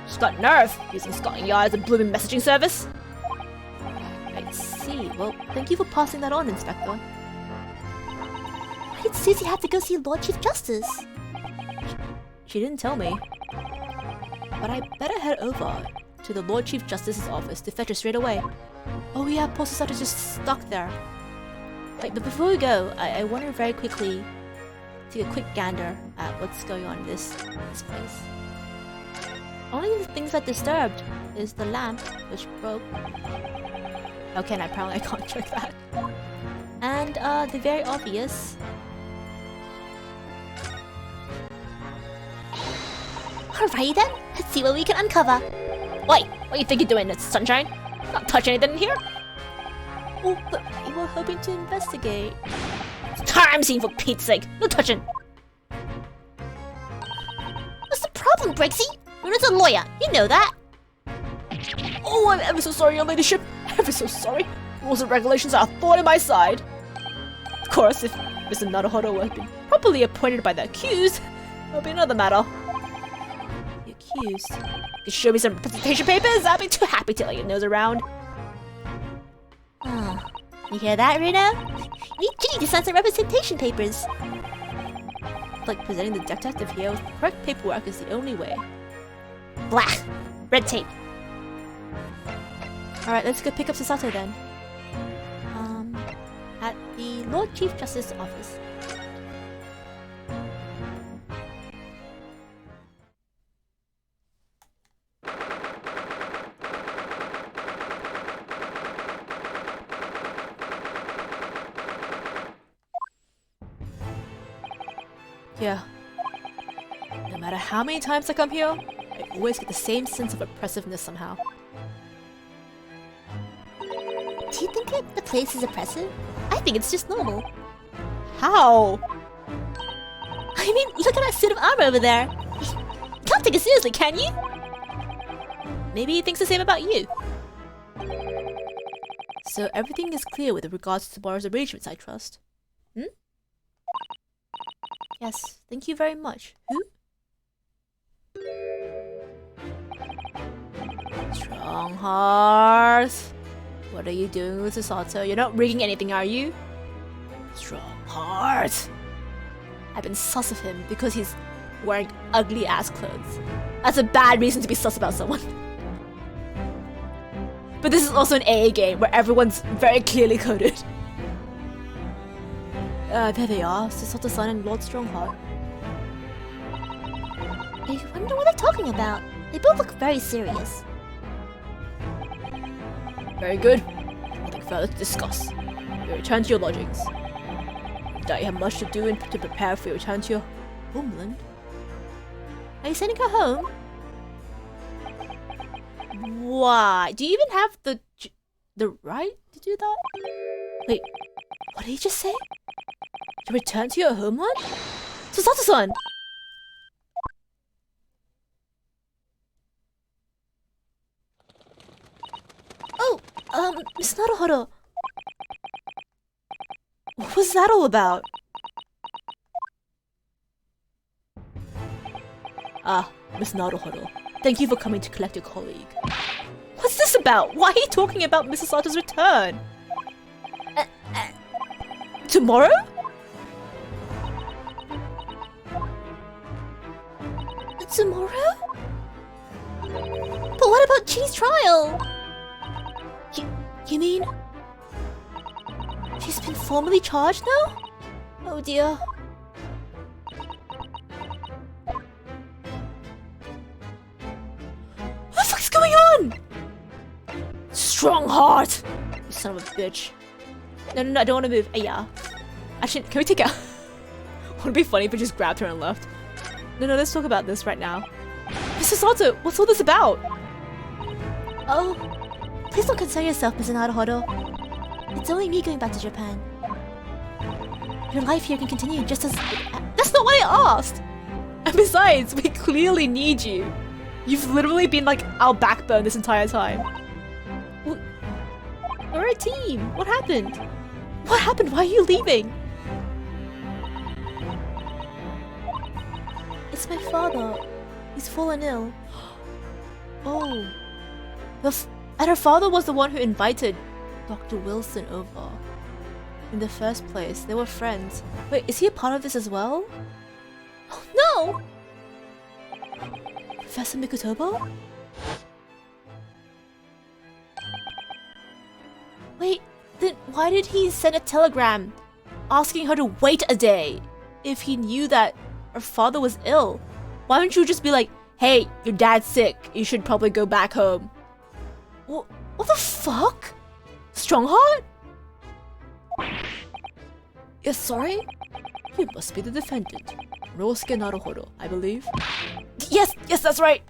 She's got nerve, using Scotland Yard as a blooming messaging service. I see. Well, thank you for passing that on, Inspector. Why did Susie have to go see Lord Chief Justice? She didn't tell me. But I better head over to the Lord Chief Justice's office to fetch her straight away. Oh yeah, poor Susato's just stuck there. Wait, but before we go, I want to very quickly take a quick gander at what's going on in this place. Only the things that disturbed is the lamp, which broke. Okay, and apparently I can't check that. And the very obvious. Alrighty then, let's see what we can uncover. Wait, what do you think you're doing, it's Sunshine? Not touch anything in here? Oh, but we were hoping to investigate. It's crime scene for Pete's sake, no touching. What's the problem, Brexy? Luna's a lawyer, you know that. Oh, I'm ever so sorry, your ladyship. Ever so sorry. Rules and regulations are a thorn in my side. Of course, if Mr. Naruhodo had been properly appointed by the accused, that'll be another matter. The accused? You show me some presentation papers? I'll be too happy to let your nose around. Oh, you hear that, Reno? You need to sign some representation papers. Like presenting the detective here with correct paperwork is the only way. Blah! Red tape. Alright, let's go pick up Sasato then. At the Lord Chief Justice's office. Yeah. No matter how many times I come here, I always get the same sense of oppressiveness somehow. Do you think the place is oppressive? I think it's just normal. How? I mean, look at that suit of armor over there. You can't take it seriously, can you? Maybe he thinks the same about you. So everything is clear with regards to tomorrow's arrangements, I trust. Hmm? Yes, thank you very much. Who? Strongheart. What are you doing with Sasato? You're not rigging anything, are you? Strongheart. I've been sus of him because he's wearing ugly ass clothes. That's a bad reason to be sus about someone. But this is also an AA game where everyone's very clearly coded. There they are, Sasato-san and Lord Strongheart. I wonder what they're talking about. They both look very serious. Very good. Nothing further to discuss. You return to your lodgings. No doubt you have much to do to prepare for your return to your homeland. Are you sending her home? Why? Do you even have the right to do that? Wait, what did he just say? You return to your homeland? Sasato-san! Oh, Miss Naruhodo. What was that all about? Ah, Miss Naruhodo. Thank you for coming to collect your colleague. What's this about? Why are you talking about Mrs. Sato's return? Tomorrow? Tomorrow? But what about Chini's trial? You mean... she's been formally charged now? Oh dear. What the fuck's going on? Strongheart! You son of a bitch. No, I don't want to move. Yeah. Actually, can we take out? Would it be funny if we just grabbed her and left? No, let's talk about this right now. Mr. Sato, what's all this about? Oh, please don't concern yourself, Mr. Naruhodo. It's only me going back to Japan. Your life here can continue just as... That's not what I asked! And besides, we clearly need you. You've literally been like our backbone this entire time. We're a team. What happened? What happened? Why are you leaving? It's my father. He's fallen ill. Oh. And her father was the one who invited Dr. Wilson over. In the first place, they were friends. Wait, is he a part of this as well? Oh no! Professor Mikutobo? Wait, then why did he send a telegram asking her to wait a day if he knew that her father was ill? Why don't you just be like, hey, your dad's sick, you should probably go back home? What the fuck? Strongheart? Yes, sorry? You must be the defendant. Ryosuke Naruhodo, I believe. Yes, that's right!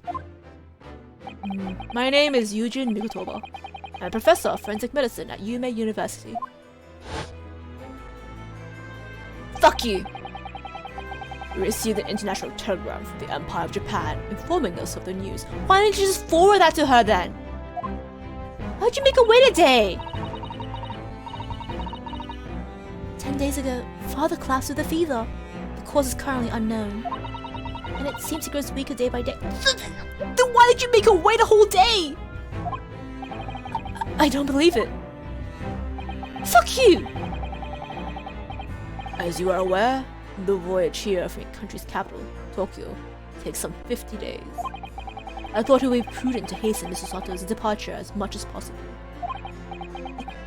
My name is Eugene Mikutoba. I'm a professor of forensic medicine at Yume University. Fuck you! We received an international telegram from the Empire of Japan informing us of the news. Why didn't you just forward that to her then? Why'd you make her wait a day? 10 days ago, father collapsed with a fever. The cause is currently unknown. And it seems he grows weaker day by day. Then why did you make her wait a whole day? I don't believe it. Fuck you! As you are aware, the voyage here from your country's capital, Tokyo, takes some 50 days. I thought it would be prudent to hasten Mr. Sato's departure as much as possible.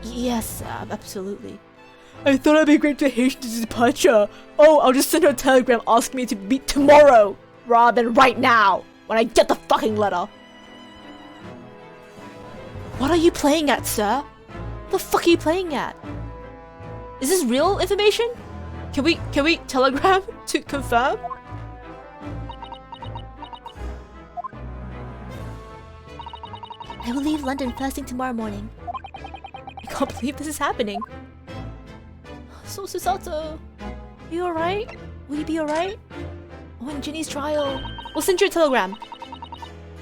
Yes, absolutely. I thought it'd be great to hasten his departure. Oh, I'll just send her a telegram asking me to meet tomorrow, rather than right now, when I get the fucking letter. What are you playing at, sir? What the fuck are you playing at? Is this real information? Can we telegram to confirm? I will leave London first thing tomorrow morning. I can't believe this is happening. So Susato, you alright? Will you be alright? On Ginny's trial, we'll send you a telegram.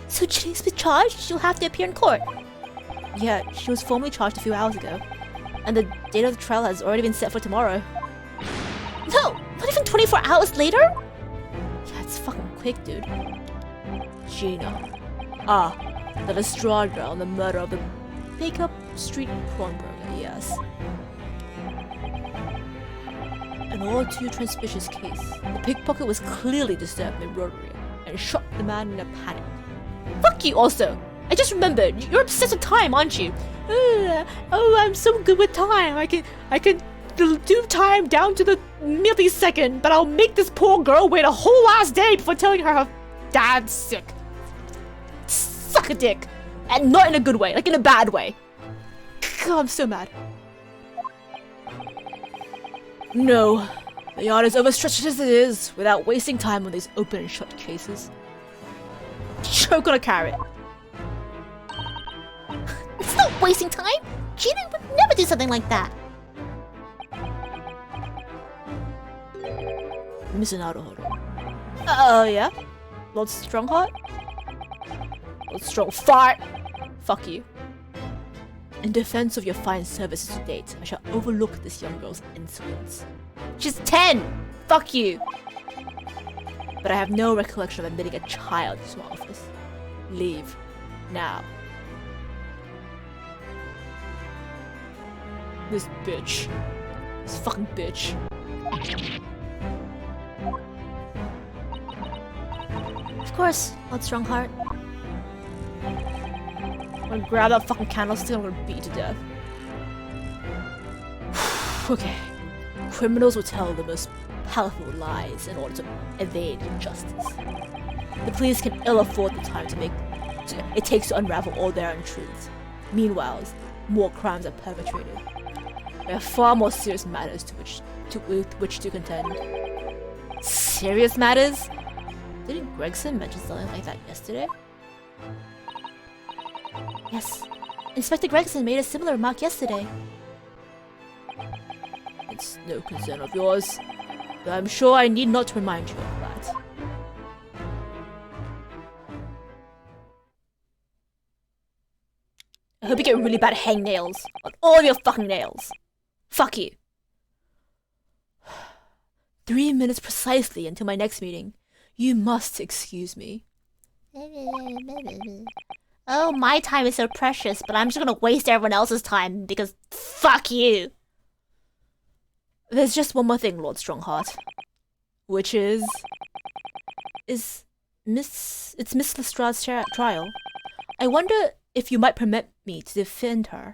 So Ginny's been charged? She'll have to appear in court. Yeah, she was formally charged a few hours ago. And the date of the trial has already been set for tomorrow. No! Not even 24 hours later? Yeah, it's fucking quick, dude. Gina. Ah, the distraught girl and the murder of the Baker Street pawnbroker, yes. An all too suspicious case. The pickpocket was clearly disturbed in the rotary and shot the man in a panic. Fuck you also! I just remembered, you're obsessed with time, aren't you? Oh, I'm so good with time. I can do time down to the millisecond, but I'll make this poor girl wait a whole last day before telling her dad's sick. Suck a dick. And not in a good way, like in a bad way. God, I'm so mad. No, the yard is overstretched as it is, without wasting time on these open and shut cases. Choke on a carrot. It's not wasting time. Gina would never do something like that. Miss Naruhodo. Oh, yeah? Lord Strongheart? Lord Strongfart? Fuck you. In defense of your fine services to date, I shall overlook this young girl's insolence. She's 10! Fuck you! But I have no recollection of admitting a child to my office. Leave. Now. This bitch. This fucking bitch. Of course, Lord Strongheart. I'm gonna grab that fucking candlestick and I'm gonna beat you to death. Okay. Criminals will tell the most powerful lies in order to evade justice. The police can ill afford the time it takes to unravel all their untruths. Meanwhile, more crimes are perpetrated. There are far more serious matters with which to contend. Serious matters? Didn't Gregson mention something like that yesterday? Yes. Inspector Gregson made a similar remark yesterday. It's no concern of yours, but I'm sure I need not remind you of that. I hope you get really bad hangnails on all of your fucking nails. Fuck you. 3 minutes precisely until my next meeting. You must excuse me. Oh, my time is so precious, but I'm just gonna waste everyone else's time because fuck you. There's just one more thing, Lord Strongheart. Which is Miss Lestrade's trial. I wonder if you might permit me to defend her.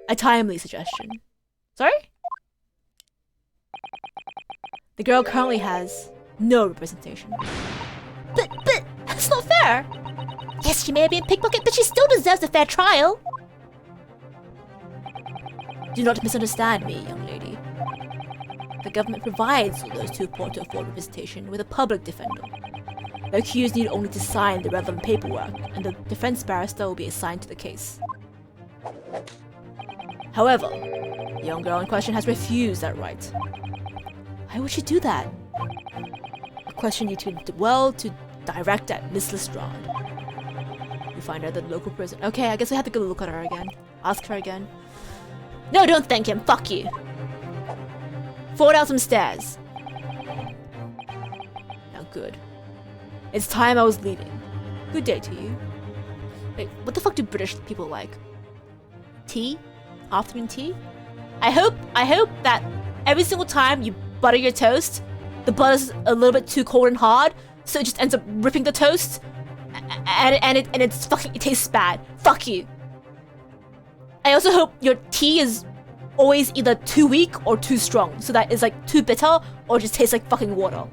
A timely suggestion. Sorry? The girl currently has no representation. But, that's not fair. Yes, she may have been a pickpocket, but she still deserves a fair trial. Do not misunderstand me, young lady. The government provides all those too poor to afford representation with a public defender. The accused need only to sign the relevant paperwork, and the defense barrister will be assigned to the case. However, the young girl in question has refused that right. Why would she do that? A question you too well to direct at Miss Lestrade. You find her at the local prison. Okay, I guess we have to go look at her again. Ask her again. No, don't thank him. Fuck you. Fall down some stairs. Now, good. It's time I was leaving. Good day to you. Wait, what the fuck do British people like? Tea? Afternoon tea? I hope that every single time you butter your toast, the butter's a little bit too cold and hard, so it just ends up ripping the toast, and it tastes bad. Fuck you. I also hope your tea is always either too weak or too strong, so that it's like too bitter or just tastes like fucking water.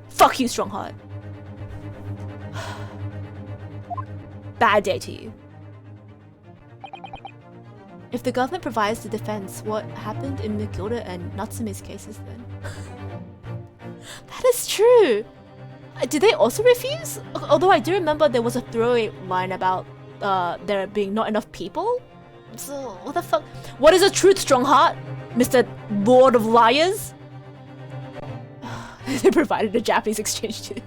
Fuck you, Strongheart. Bad day to you. If the government provides the defense, what happened in Matilda and Natsume's cases then? That is true! Did they also refuse? Although I do remember there was a throwaway line about there being not enough people? So, what the fuck? What is the truth, Strongheart? Mr. Lord of Liars? They provided a Japanese exchange too.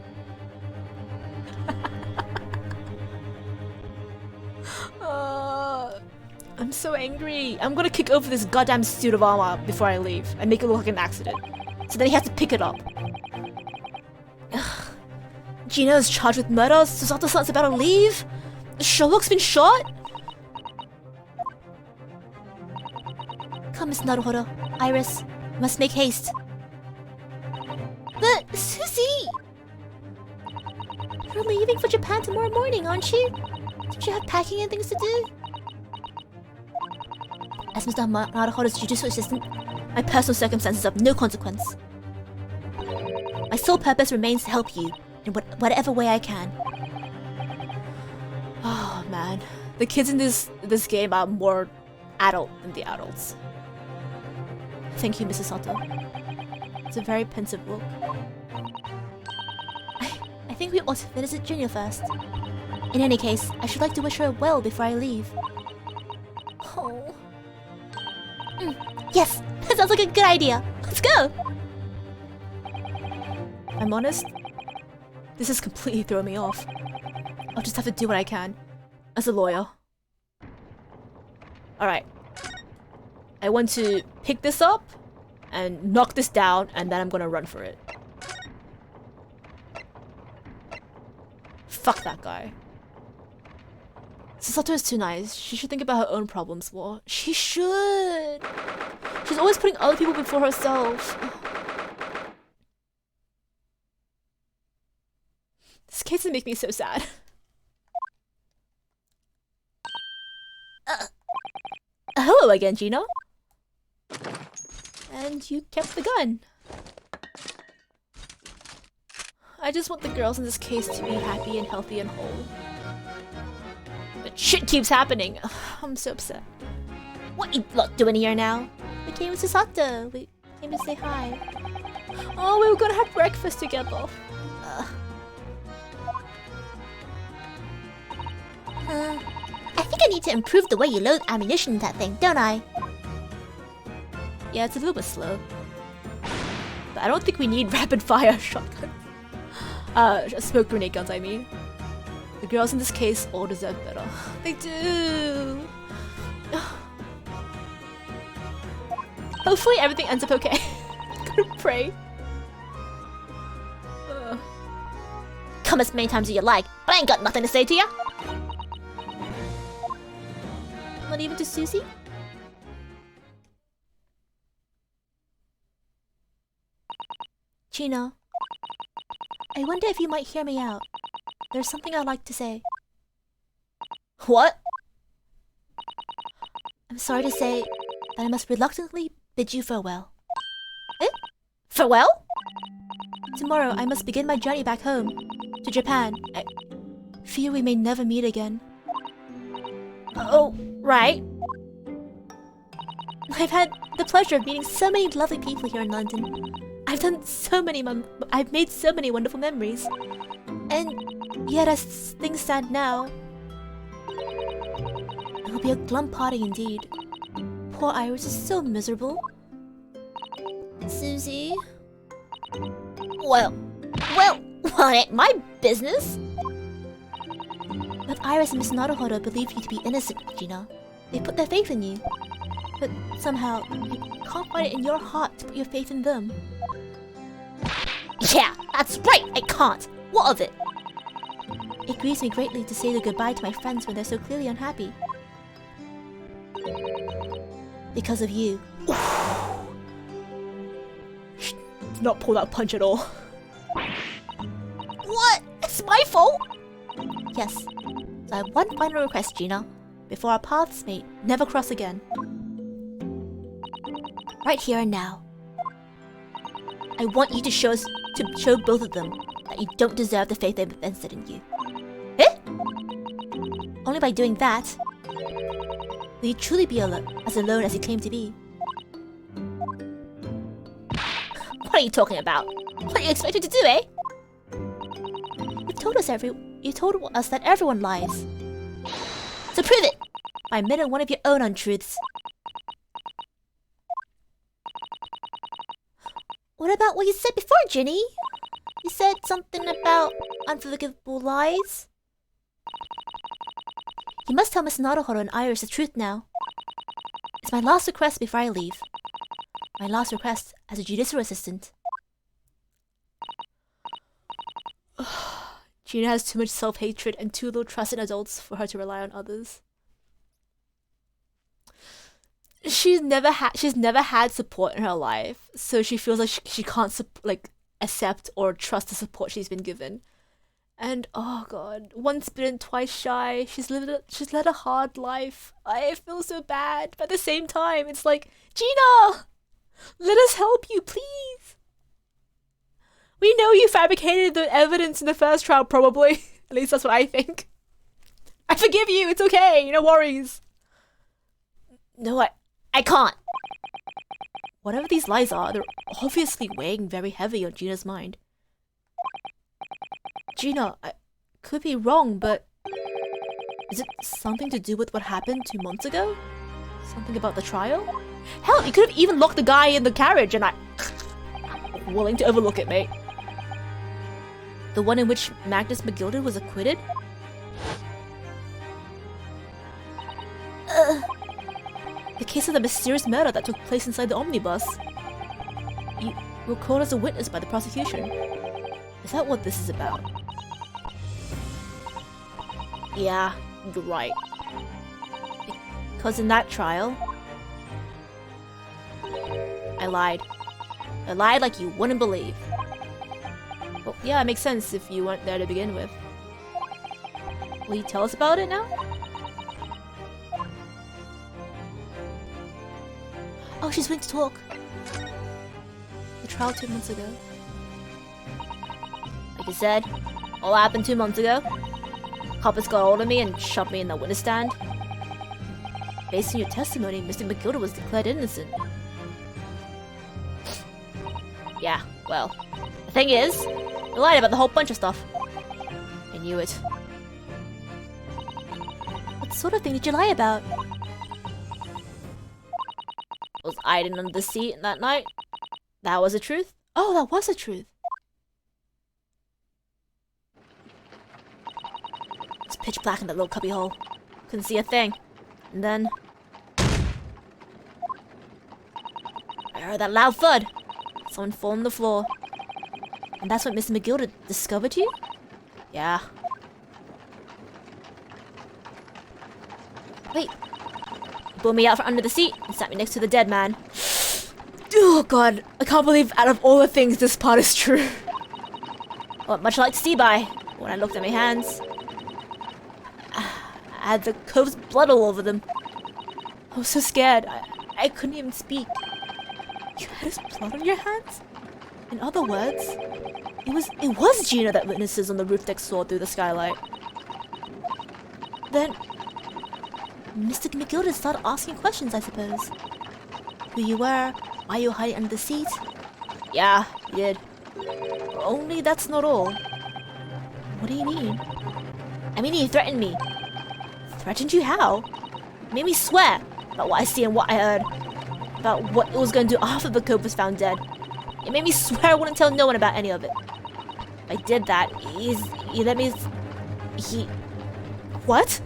I'm so angry. I'm gonna kick over this goddamn suit of armor before I leave and make it look like an accident. So then he has to pick it up. Gino is charged with murder. Susato-san's about to leave. Sherlock's been shot. Come, Miss Naruhodo. Iris, we must make haste. But, Susie! You're leaving for Japan tomorrow morning, aren't you? Don't you have packing and things to do? As Mr. Naruhodo's judicial assistant, my personal circumstances are of no consequence. My sole purpose remains to help you in whatever way I can. Oh man, the kids in this game are more adult than the adults. Thank you, Mrs. Sato. It's a very pensive look. I think we ought to visit Junior first. In any case, I should like to wish her well before I leave. Oh. Yes, that sounds like a good idea. Let's go! I'm honest, this has completely thrown me off. I'll just have to do what I can, as a lawyer. Alright. I want to pick this up, and knock this down, and then I'm gonna run for it. Fuck that guy. Susato is too nice. She should think about her own problems more. She should! She's always putting other people before herself. This case is making me so sad. Hello again, Gino. And you kept the gun. I just want the girls in this case to be happy and healthy and whole. But shit keeps happening. I'm so upset. What you lot doing here now? We came with Susato. We came to say hi. Oh, we were gonna have breakfast together. I think I need to improve the way you load ammunition in that thing, don't I? Yeah, it's a little bit slow. But I don't think we need rapid fire shotguns. Smoke grenade guns, I mean. The girls in this case all deserve better. They do! Hopefully everything ends up okay. Gonna pray. Come as many times as you like, but I ain't got nothing to say to ya. Not even to Susie? Chino, I wonder if you might hear me out. There's something I'd like to say. What? I'm sorry to say that I must reluctantly bid you farewell. Eh? Farewell? Tomorrow I must begin my journey back home, to Japan. I fear we may never meet again. Oh, right. I've had the pleasure of meeting so many lovely people here in London. I've made so many wonderful memories. And yet as things stand now, it will be a glum party indeed. Poor Iris is so miserable. Susie? Well, it ain't my business. But Iris and Miss Naruhodo believe you to be innocent, Gina. They put their faith in you. But somehow, you can't find it in your heart to put your faith in them. Yeah, that's right, I can't. What of it? It grieves me greatly to say goodbye to my friends when they're so clearly unhappy. Because of you. Did not pull that punch at all. What? It's my fault? Yes. So I have one final request, Gina. Before our paths may never cross again. Right here and now. I want you to show both of them that you don't deserve the faith they've invested in you. Eh? Only by doing that will you truly be as alone as you claim to be. What are you talking about? What are you expected to do, eh? You told us that everyone lies. So prove it! By admitting one of your own untruths. What about what you said before, Ginny? You said something about unforgivable lies? You must tell Miss Naruhodo and Iris the truth now. It's my last request before I leave. My last request as a judicial assistant. Gina has too much self-hatred and too little trust in adults for her to rely on others. She's never had support in her life, so she feels like she can't accept or trust the support she's been given. And oh god, once bitten, twice shy. She's led a hard life. I feel so bad, but at the same time, it's like, Gina, let us help you, please. We know you fabricated the evidence in the first trial, probably. At least that's what I think. I forgive you. It's okay. No worries. No, I can't. Whatever these lies are, they're obviously weighing very heavy on Gina's mind. Gina, I could be wrong, but is it something to do with what happened 2 months ago? Something about the trial? Hell, you could have even locked the guy in the carriage and I'm willing to overlook it, mate. The one in which Magnus McGilded was acquitted? The case of the mysterious murder that took place inside the omnibus. You were called as a witness by the prosecution. Is that what this is about? Yeah, you're right. Because in that trial, I lied. I lied like you wouldn't believe. Well, yeah, it makes sense if you weren't there to begin with. Will you tell us about it now? Oh, she's willing to talk. The trial 2 months ago. Like I said, all happened 2 months ago. Coppers got hold of me and shoved me in the witness stand. Based on your testimony, Mr. McGilder was declared innocent. Yeah, well, the thing is, you lied about the whole bunch of stuff. I knew it. What sort of thing did you lie about? I was hiding under the seat that night. That was the truth. Oh, that was the truth. It's pitch black in that little cubby hole. Couldn't see a thing. And then I heard that loud thud. Someone fall on the floor. And that's what Mr. McGilder discovered you? Yeah. Wait. He pulled me out from under the seat and sat me next to the dead man. Oh god, I can't believe out of all the things this part is true. Not much light to see by. When I looked at my hands, I had the cove's blood all over them. I was so scared. I couldn't even speak. You had his blood on your hands? In other words, it was Gina that witnesses on the roof deck saw through the skylight. Then Mr. McGilder started asking questions, I suppose. Who you were, why you were hiding under the seat. Yeah, he did. Only that's not all. What do you mean? I mean, he threatened me. Threatened you how? Made me swear about what I see and what I heard. If about what it was going to do after the cove was found dead. It made me swear I wouldn't tell no one about any of it. If I did that, he let me... What?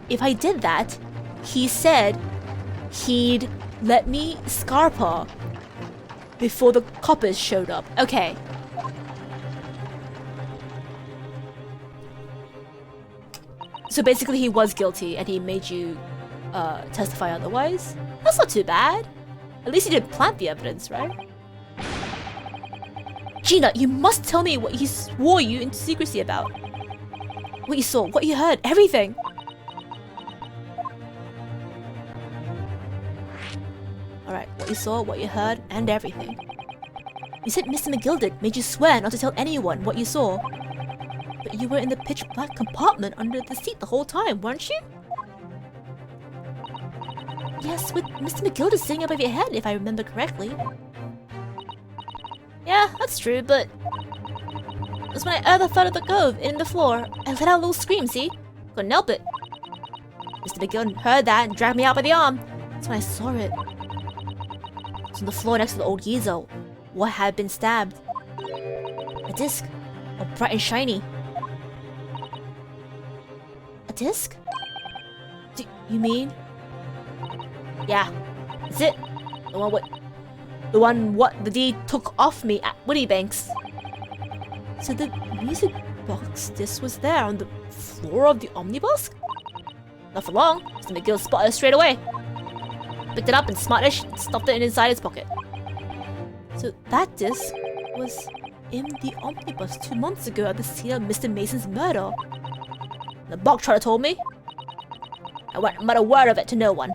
If I did that, he said he'd let me Scarpa before the coppers showed up. Okay. So basically he was guilty and he made you testify otherwise? That's not too bad. At least he didn't plant the evidence, right? Gina, you must tell me what he swore you into secrecy about. What you saw, what you heard, everything. Alright, what you saw, what you heard, and everything. You said Mr. McGilded made you swear not to tell anyone what you saw. But you were in the pitch black compartment under the seat the whole time, weren't you? Yes, with Mr. McGilded sitting above your head, if I remember correctly. Yeah, that's true, but... That's when I heard the thud of the cove in the floor. I let out a little scream, see? Couldn't help it. Mr. McGilded heard that and dragged me out by the arm. That's when I saw it. It was on the floor next to the old geezer. What had been stabbed? A disc. All bright and shiny. A disc? Do you mean? Yeah, that's it. The one what the deed took off me at Woody Banks. So the music box disc was there on the floor of the omnibus? Not for long. Mr. McGill spotted it straight away. Picked it up and smartish and stuffed it inside his pocket. So that disc was in the omnibus 2 months ago at the scene of Mr. Mason's murder. The box trotter told me. I won't mutter a word of it to no one.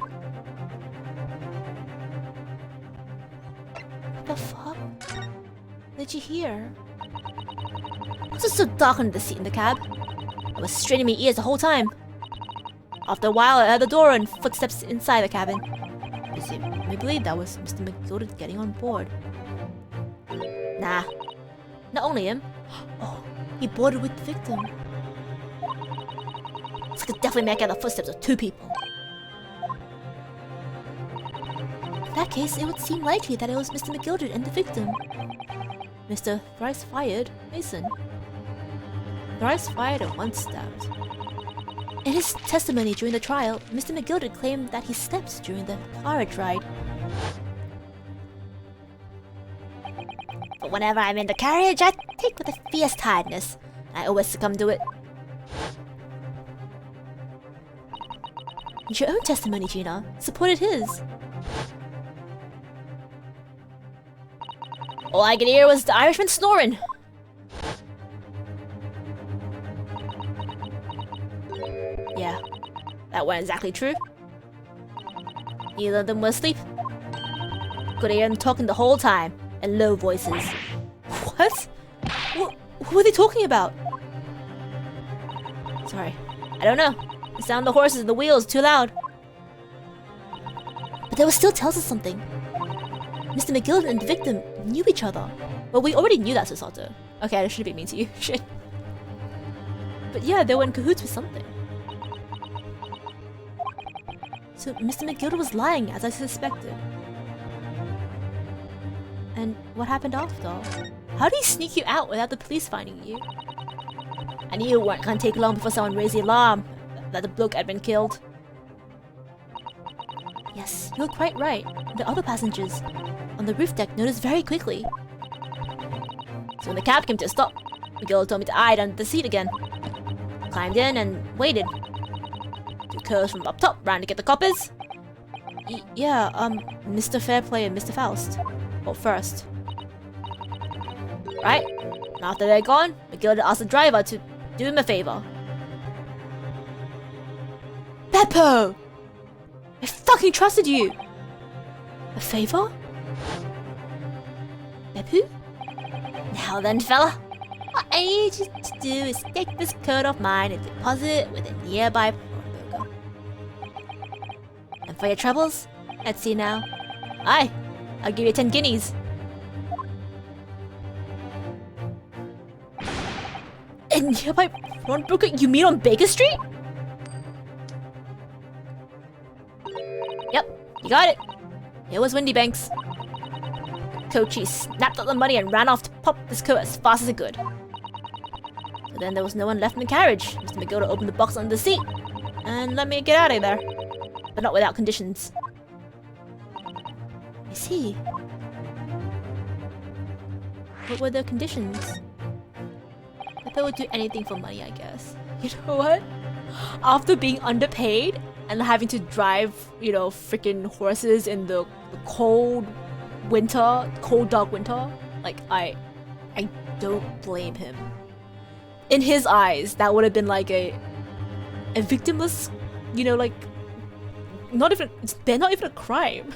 What the fuck? What did you hear? It was so dark under the seat in the cab. I was straining my ears the whole time. After a while, I heard the door and footsteps inside the cabin. Presumably, that was Mr. McGilded getting on board. Nah. Not only him. Oh, he boarded with the victim. This could definitely make out the footsteps of 2 people. In that case, it would seem likely that it was Mr. McGilded and the victim. Mr. Thrice-Fired Mason. Thrice-Fired and once stabbed. In his testimony during the trial, Mr. McGilded claimed that he slept during the carriage ride. But whenever I'm in the carriage, I take with a fierce tiredness. I always succumb to it. And your own testimony, Gina, supported his. All I could hear was the Irishman snoring. Yeah, that wasn't exactly true. Neither of them were asleep. Could hear them talking the whole time, in low voices. What? What were they talking about? Sorry, I don't know. The sound of the horses and the wheels is too loud. But that still tells us something. Mr. McGilded and the victim knew each other. Well, we already knew that, Susato. Okay, I shouldn't be mean to you. Shit. But yeah, they were in cahoots with something. So Mr. McGilded was lying, as I suspected. And what happened after? How did he sneak you out without the police finding you? I knew it weren't gonna take long before someone raised the alarm that the bloke had been killed. Yes, you're quite right. The other passengers on the roof deck noticed very quickly. So when the cab came to a stop, McGill told me to hide under the seat again. Climbed in and waited. 2 curls from up top ran to get the coppers. Yeah, Mr. Fairplay and Mr. Faust. Well, first. Right? And after they're gone, McGill asked the driver to do him a favor. Beppo! I fucking trusted you! A favor? Beppo? Now then, fella. What I need you to do is take this coat off mine and deposit it with a nearby pawnbroker. And for your troubles, let's see now. Aye, I'll give you 10 guineas. A nearby pawnbroker you meet on Baker Street? Yep, you got it. It was Windy Banks. Kochi snapped up the money and ran off to pop this coat as fast as it could. So then there was no one left in the carriage. Mr. McGilda opened the box under the seat and let me get out of there. But not without conditions. I see. What were the conditions? Pepper would do anything for money, I guess. You know what? After being underpaid and having to drive, you know, freaking horses in the cold winter, cold dark winter, like I don't blame him. In his eyes, that would have been like a victimless, you know, like they're not even a crime.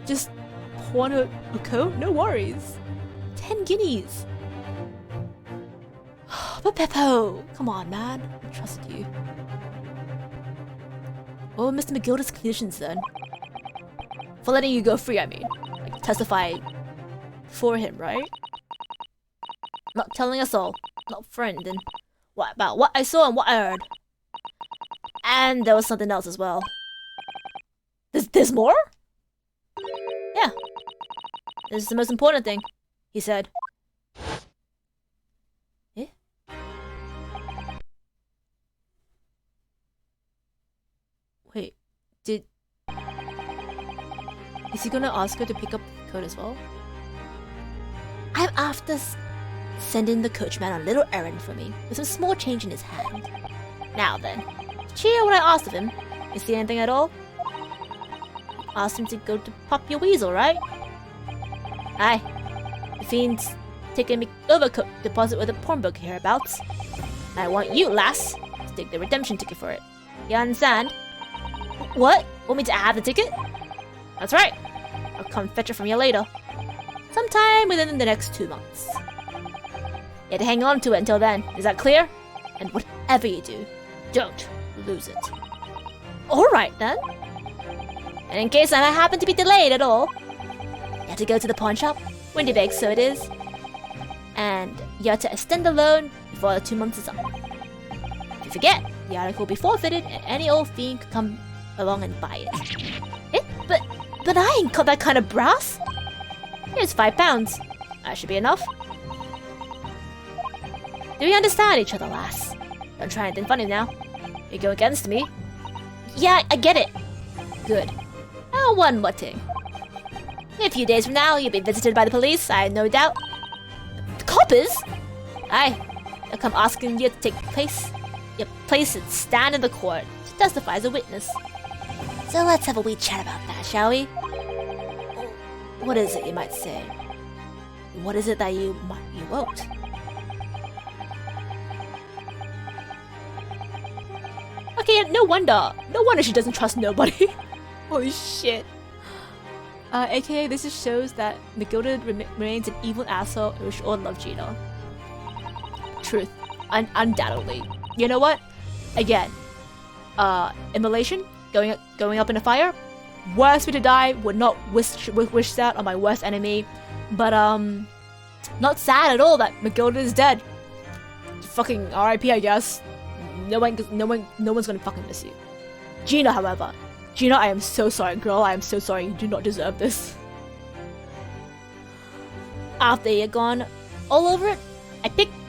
Just pawn a coat, no worries. 10 guineas. But Peppo, come on, man. I trusted you. What were Mr. McGilda's conditions then? For letting you go free, I mean. Like, testify for him, right? Not telling us all. Not friend. And what about what I saw and what I heard? And there was something else as well. There's more? Yeah. This is the most important thing, he said. Eh? Wait, is he gonna ask her to pick up the coat as well? I'm after sending the coachman on a little errand for me, with some small change in his hand. Now then, did you hear what I asked of him? You see anything at all? Asked him to go to pop your weasel, right? Aye. The fiend's taking me overcoat deposit with a pawnbroker hereabouts. I want you, lass, to take the redemption ticket for it. You understand? What? Want me to have the ticket? That's right. I'll come fetch it from you later. Sometime within the next 2 months. You have to hang on to it until then. Is that clear? And whatever you do, don't lose it. Alright then. And in case I happen to be delayed at all, you have to go to the pawn shop, Windy Banks so it is, and you have to extend the loan before the 2 months is up. If you forget, the article will be forfeited and any old fiend could come along and buy it. Eh? But I ain't got that kind of brass. Here's £5. That should be enough. Do we understand each other, lass? Don't try anything funny now. You go against me. Yeah, I get it. Good. Oh, one more thing. A few days from now, you'll be visited by the police, I have no doubt. The coppers? Aye. They'll come asking you to take your place and stand in the court to testify as a witness. So let's have a wee chat about that, shall we? What is it, you might say? What is it that you won't? Okay, no wonder she doesn't trust nobody. Holy shit. AKA, this just shows that McGilda remains an evil asshole and we should all love Gina. Truth. Undoubtedly. You know what? Again, immolation, going up in a fire. Worst way to die, would not wish that on my worst enemy. But not sad at all that McGilda is dead. Fucking RIP, I guess. No one's gonna fucking miss you. Gina, however. Gina, I am so sorry, girl. I am so sorry. You do not deserve this. After you're gone all over it,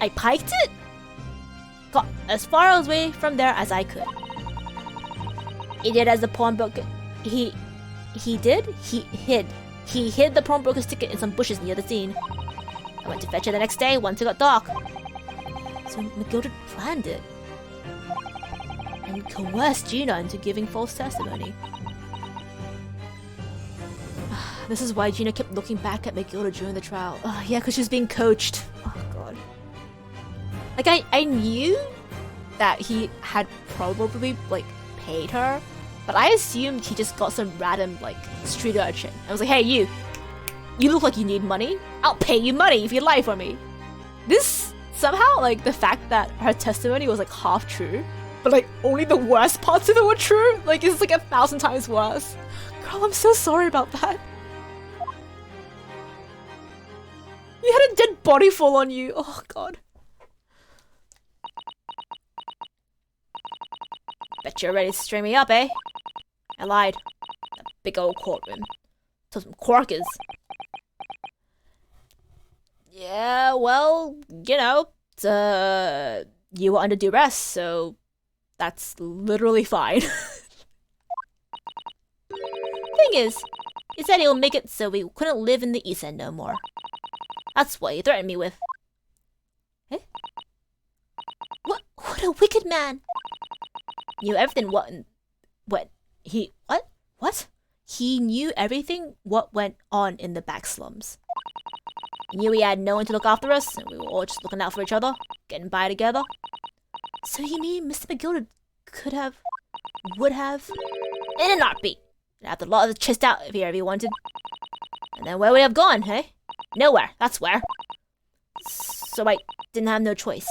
I piked it. Got as far away from there as I could. He did as the pawnbroker. He hid the pawnbroker's ticket in some bushes near the scene. I went to fetch it the next day once it got dark. So McGilda planned it. And coerced Gina into giving false testimony. This is why Gina kept looking back at McGilda during the trial. Yeah, because she was being coached. Oh god. Like I knew that he had probably like paid her, but I assumed he just got some random like street urchin. I was like, hey you look like you need money. I'll pay you money if you lie for me. This somehow like the fact that her testimony was like half true. But like only the worst parts of it were true. Like it's like 1,000 times worse. Girl, I'm so sorry about that. You had a dead body fall on you. Oh god. Bet you're ready to string me up, eh? I lied. big old courtroom. So some corkers. Yeah, well, you know, you were under duress, so that's literally fine. Thing is, he said he'll make it so we couldn't live in the East End no more. That's what he threatened me with. Eh? What a wicked man! Knew everything what he knew everything what went on in the back slums. He knew he had no one to look after us, and we were all just looking out for each other, getting by together. So you mean Mr. McGilder Would have, in an heartbeat, have the lot of the chest out if he wanted. And then where would he have gone, hey? Nowhere, that's where. So I didn't have no choice.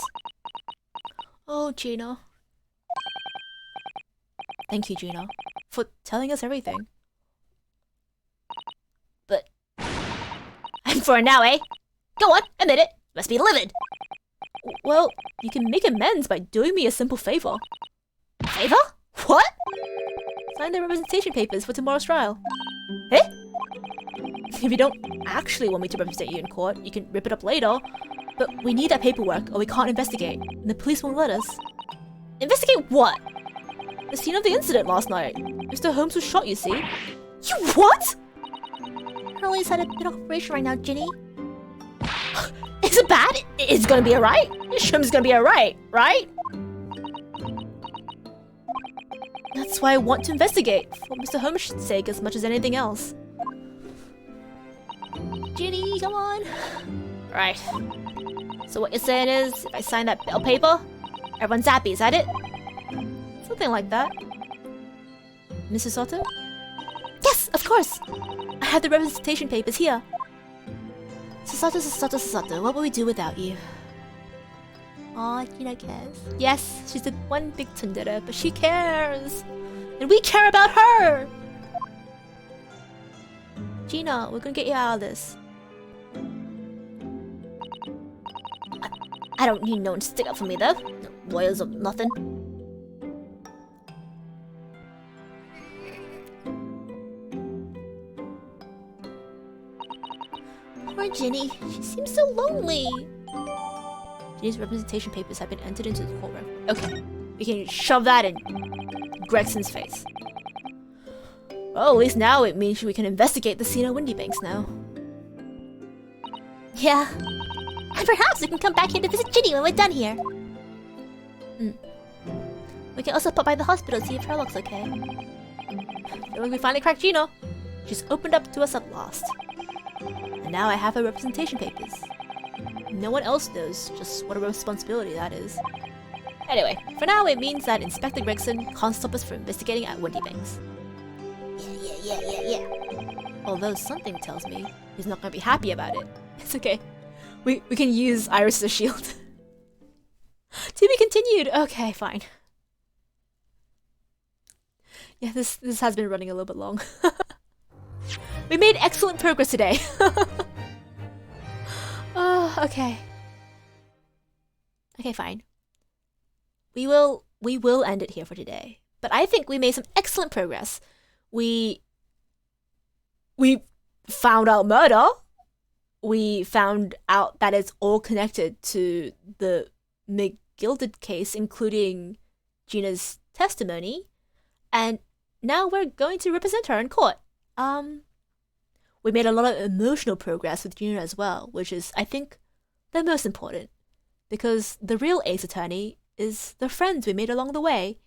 Oh, Gina. Thank you, Gina, for telling us everything. But, and for now, eh? Go on, admit it. Must be livid. Well, you can make amends by doing me a simple favor. Favor? What? Sign the representation papers for tomorrow's trial. Eh? If you don't actually want me to represent you in court, you can rip it up later. But we need that paperwork or we can't investigate, and the police won't let us. Investigate what? The scene of the incident last night. Mr. Holmes was shot, you see. You what? Hurley's had a bit of operation right now, Ginny. Is it bad? It's gonna be alright. Shrim's gonna be alright, right? That's why I want to investigate, for Mr. Holmes' sake as much as anything else. Ginny, come on. Right. So what you're saying is, if I sign that bit of paper, everyone's happy, is that it? Something like that. Mrs. Soto? Yes, of course. I have the representation papers here. Sasato, what would we do without you? Aw, Gina cares. Yes, she's the one big tsundere, but she cares. And we care about her! Gina, we're gonna get you out of this. I don't need no one to stick up for me though. No lawyers or nothing. Poor Ginny, she seems so lonely. Ginny's representation papers have been entered into the courtroom. Okay, we can shove that in Gregson's face. Well, at least now it means we can investigate the scene at Windybanks now. Yeah. And perhaps we can come back here to visit Ginny when we're done here. We can also pop by the hospital to see if her looks okay. Feel like we finally cracked Gina. She's opened up to us at last. And now I have her representation papers. No one else knows just what a responsibility that is. Anyway, for now it means that Inspector Gregson can't stop us from investigating at Windybanks. Yeah. Although something tells me he's not going to be happy about it. It's okay. We can use Iris as a shield. To be continued. Okay, fine. Yeah, this has been running a little bit long. We made excellent progress today. Oh, okay. Okay, fine. We will end it here for today. But I think we made some excellent progress. We found out murder. We found out that it's all connected to the McGilded case, including Gina's testimony. And now we're going to represent her in court. We made a lot of emotional progress with Gina as well, which is, I think, the most important. Because the real ace attorney is the friends we made along the way.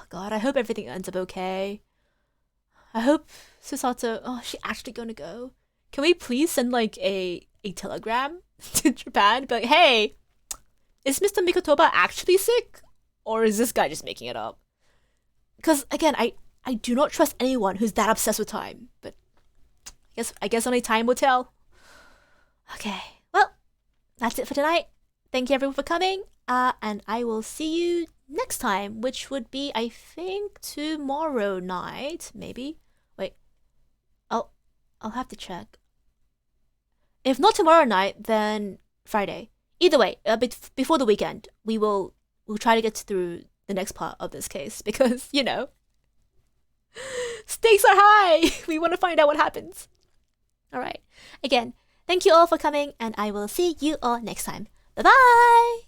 God, I hope everything ends up okay. I hope Susato, she's actually gonna go. Can we please send like a telegram to Japan? Be like, hey, is Mr. Mikotoba actually sick? Or is this guy just making it up? Because again, I do not trust anyone who's that obsessed with time. But I guess only time will tell. Okay, well, that's it for tonight. Thank you everyone for coming. And I will see you next time, which would be, I think, tomorrow night, maybe. Wait, I'll have to check. If not tomorrow night, then Friday. Either way, before the weekend, we'll try to get through the next part of this case because, Stakes are high. We want to find out what happens. All right. Again, thank you all for coming, and I will see you all next time. Bye-bye.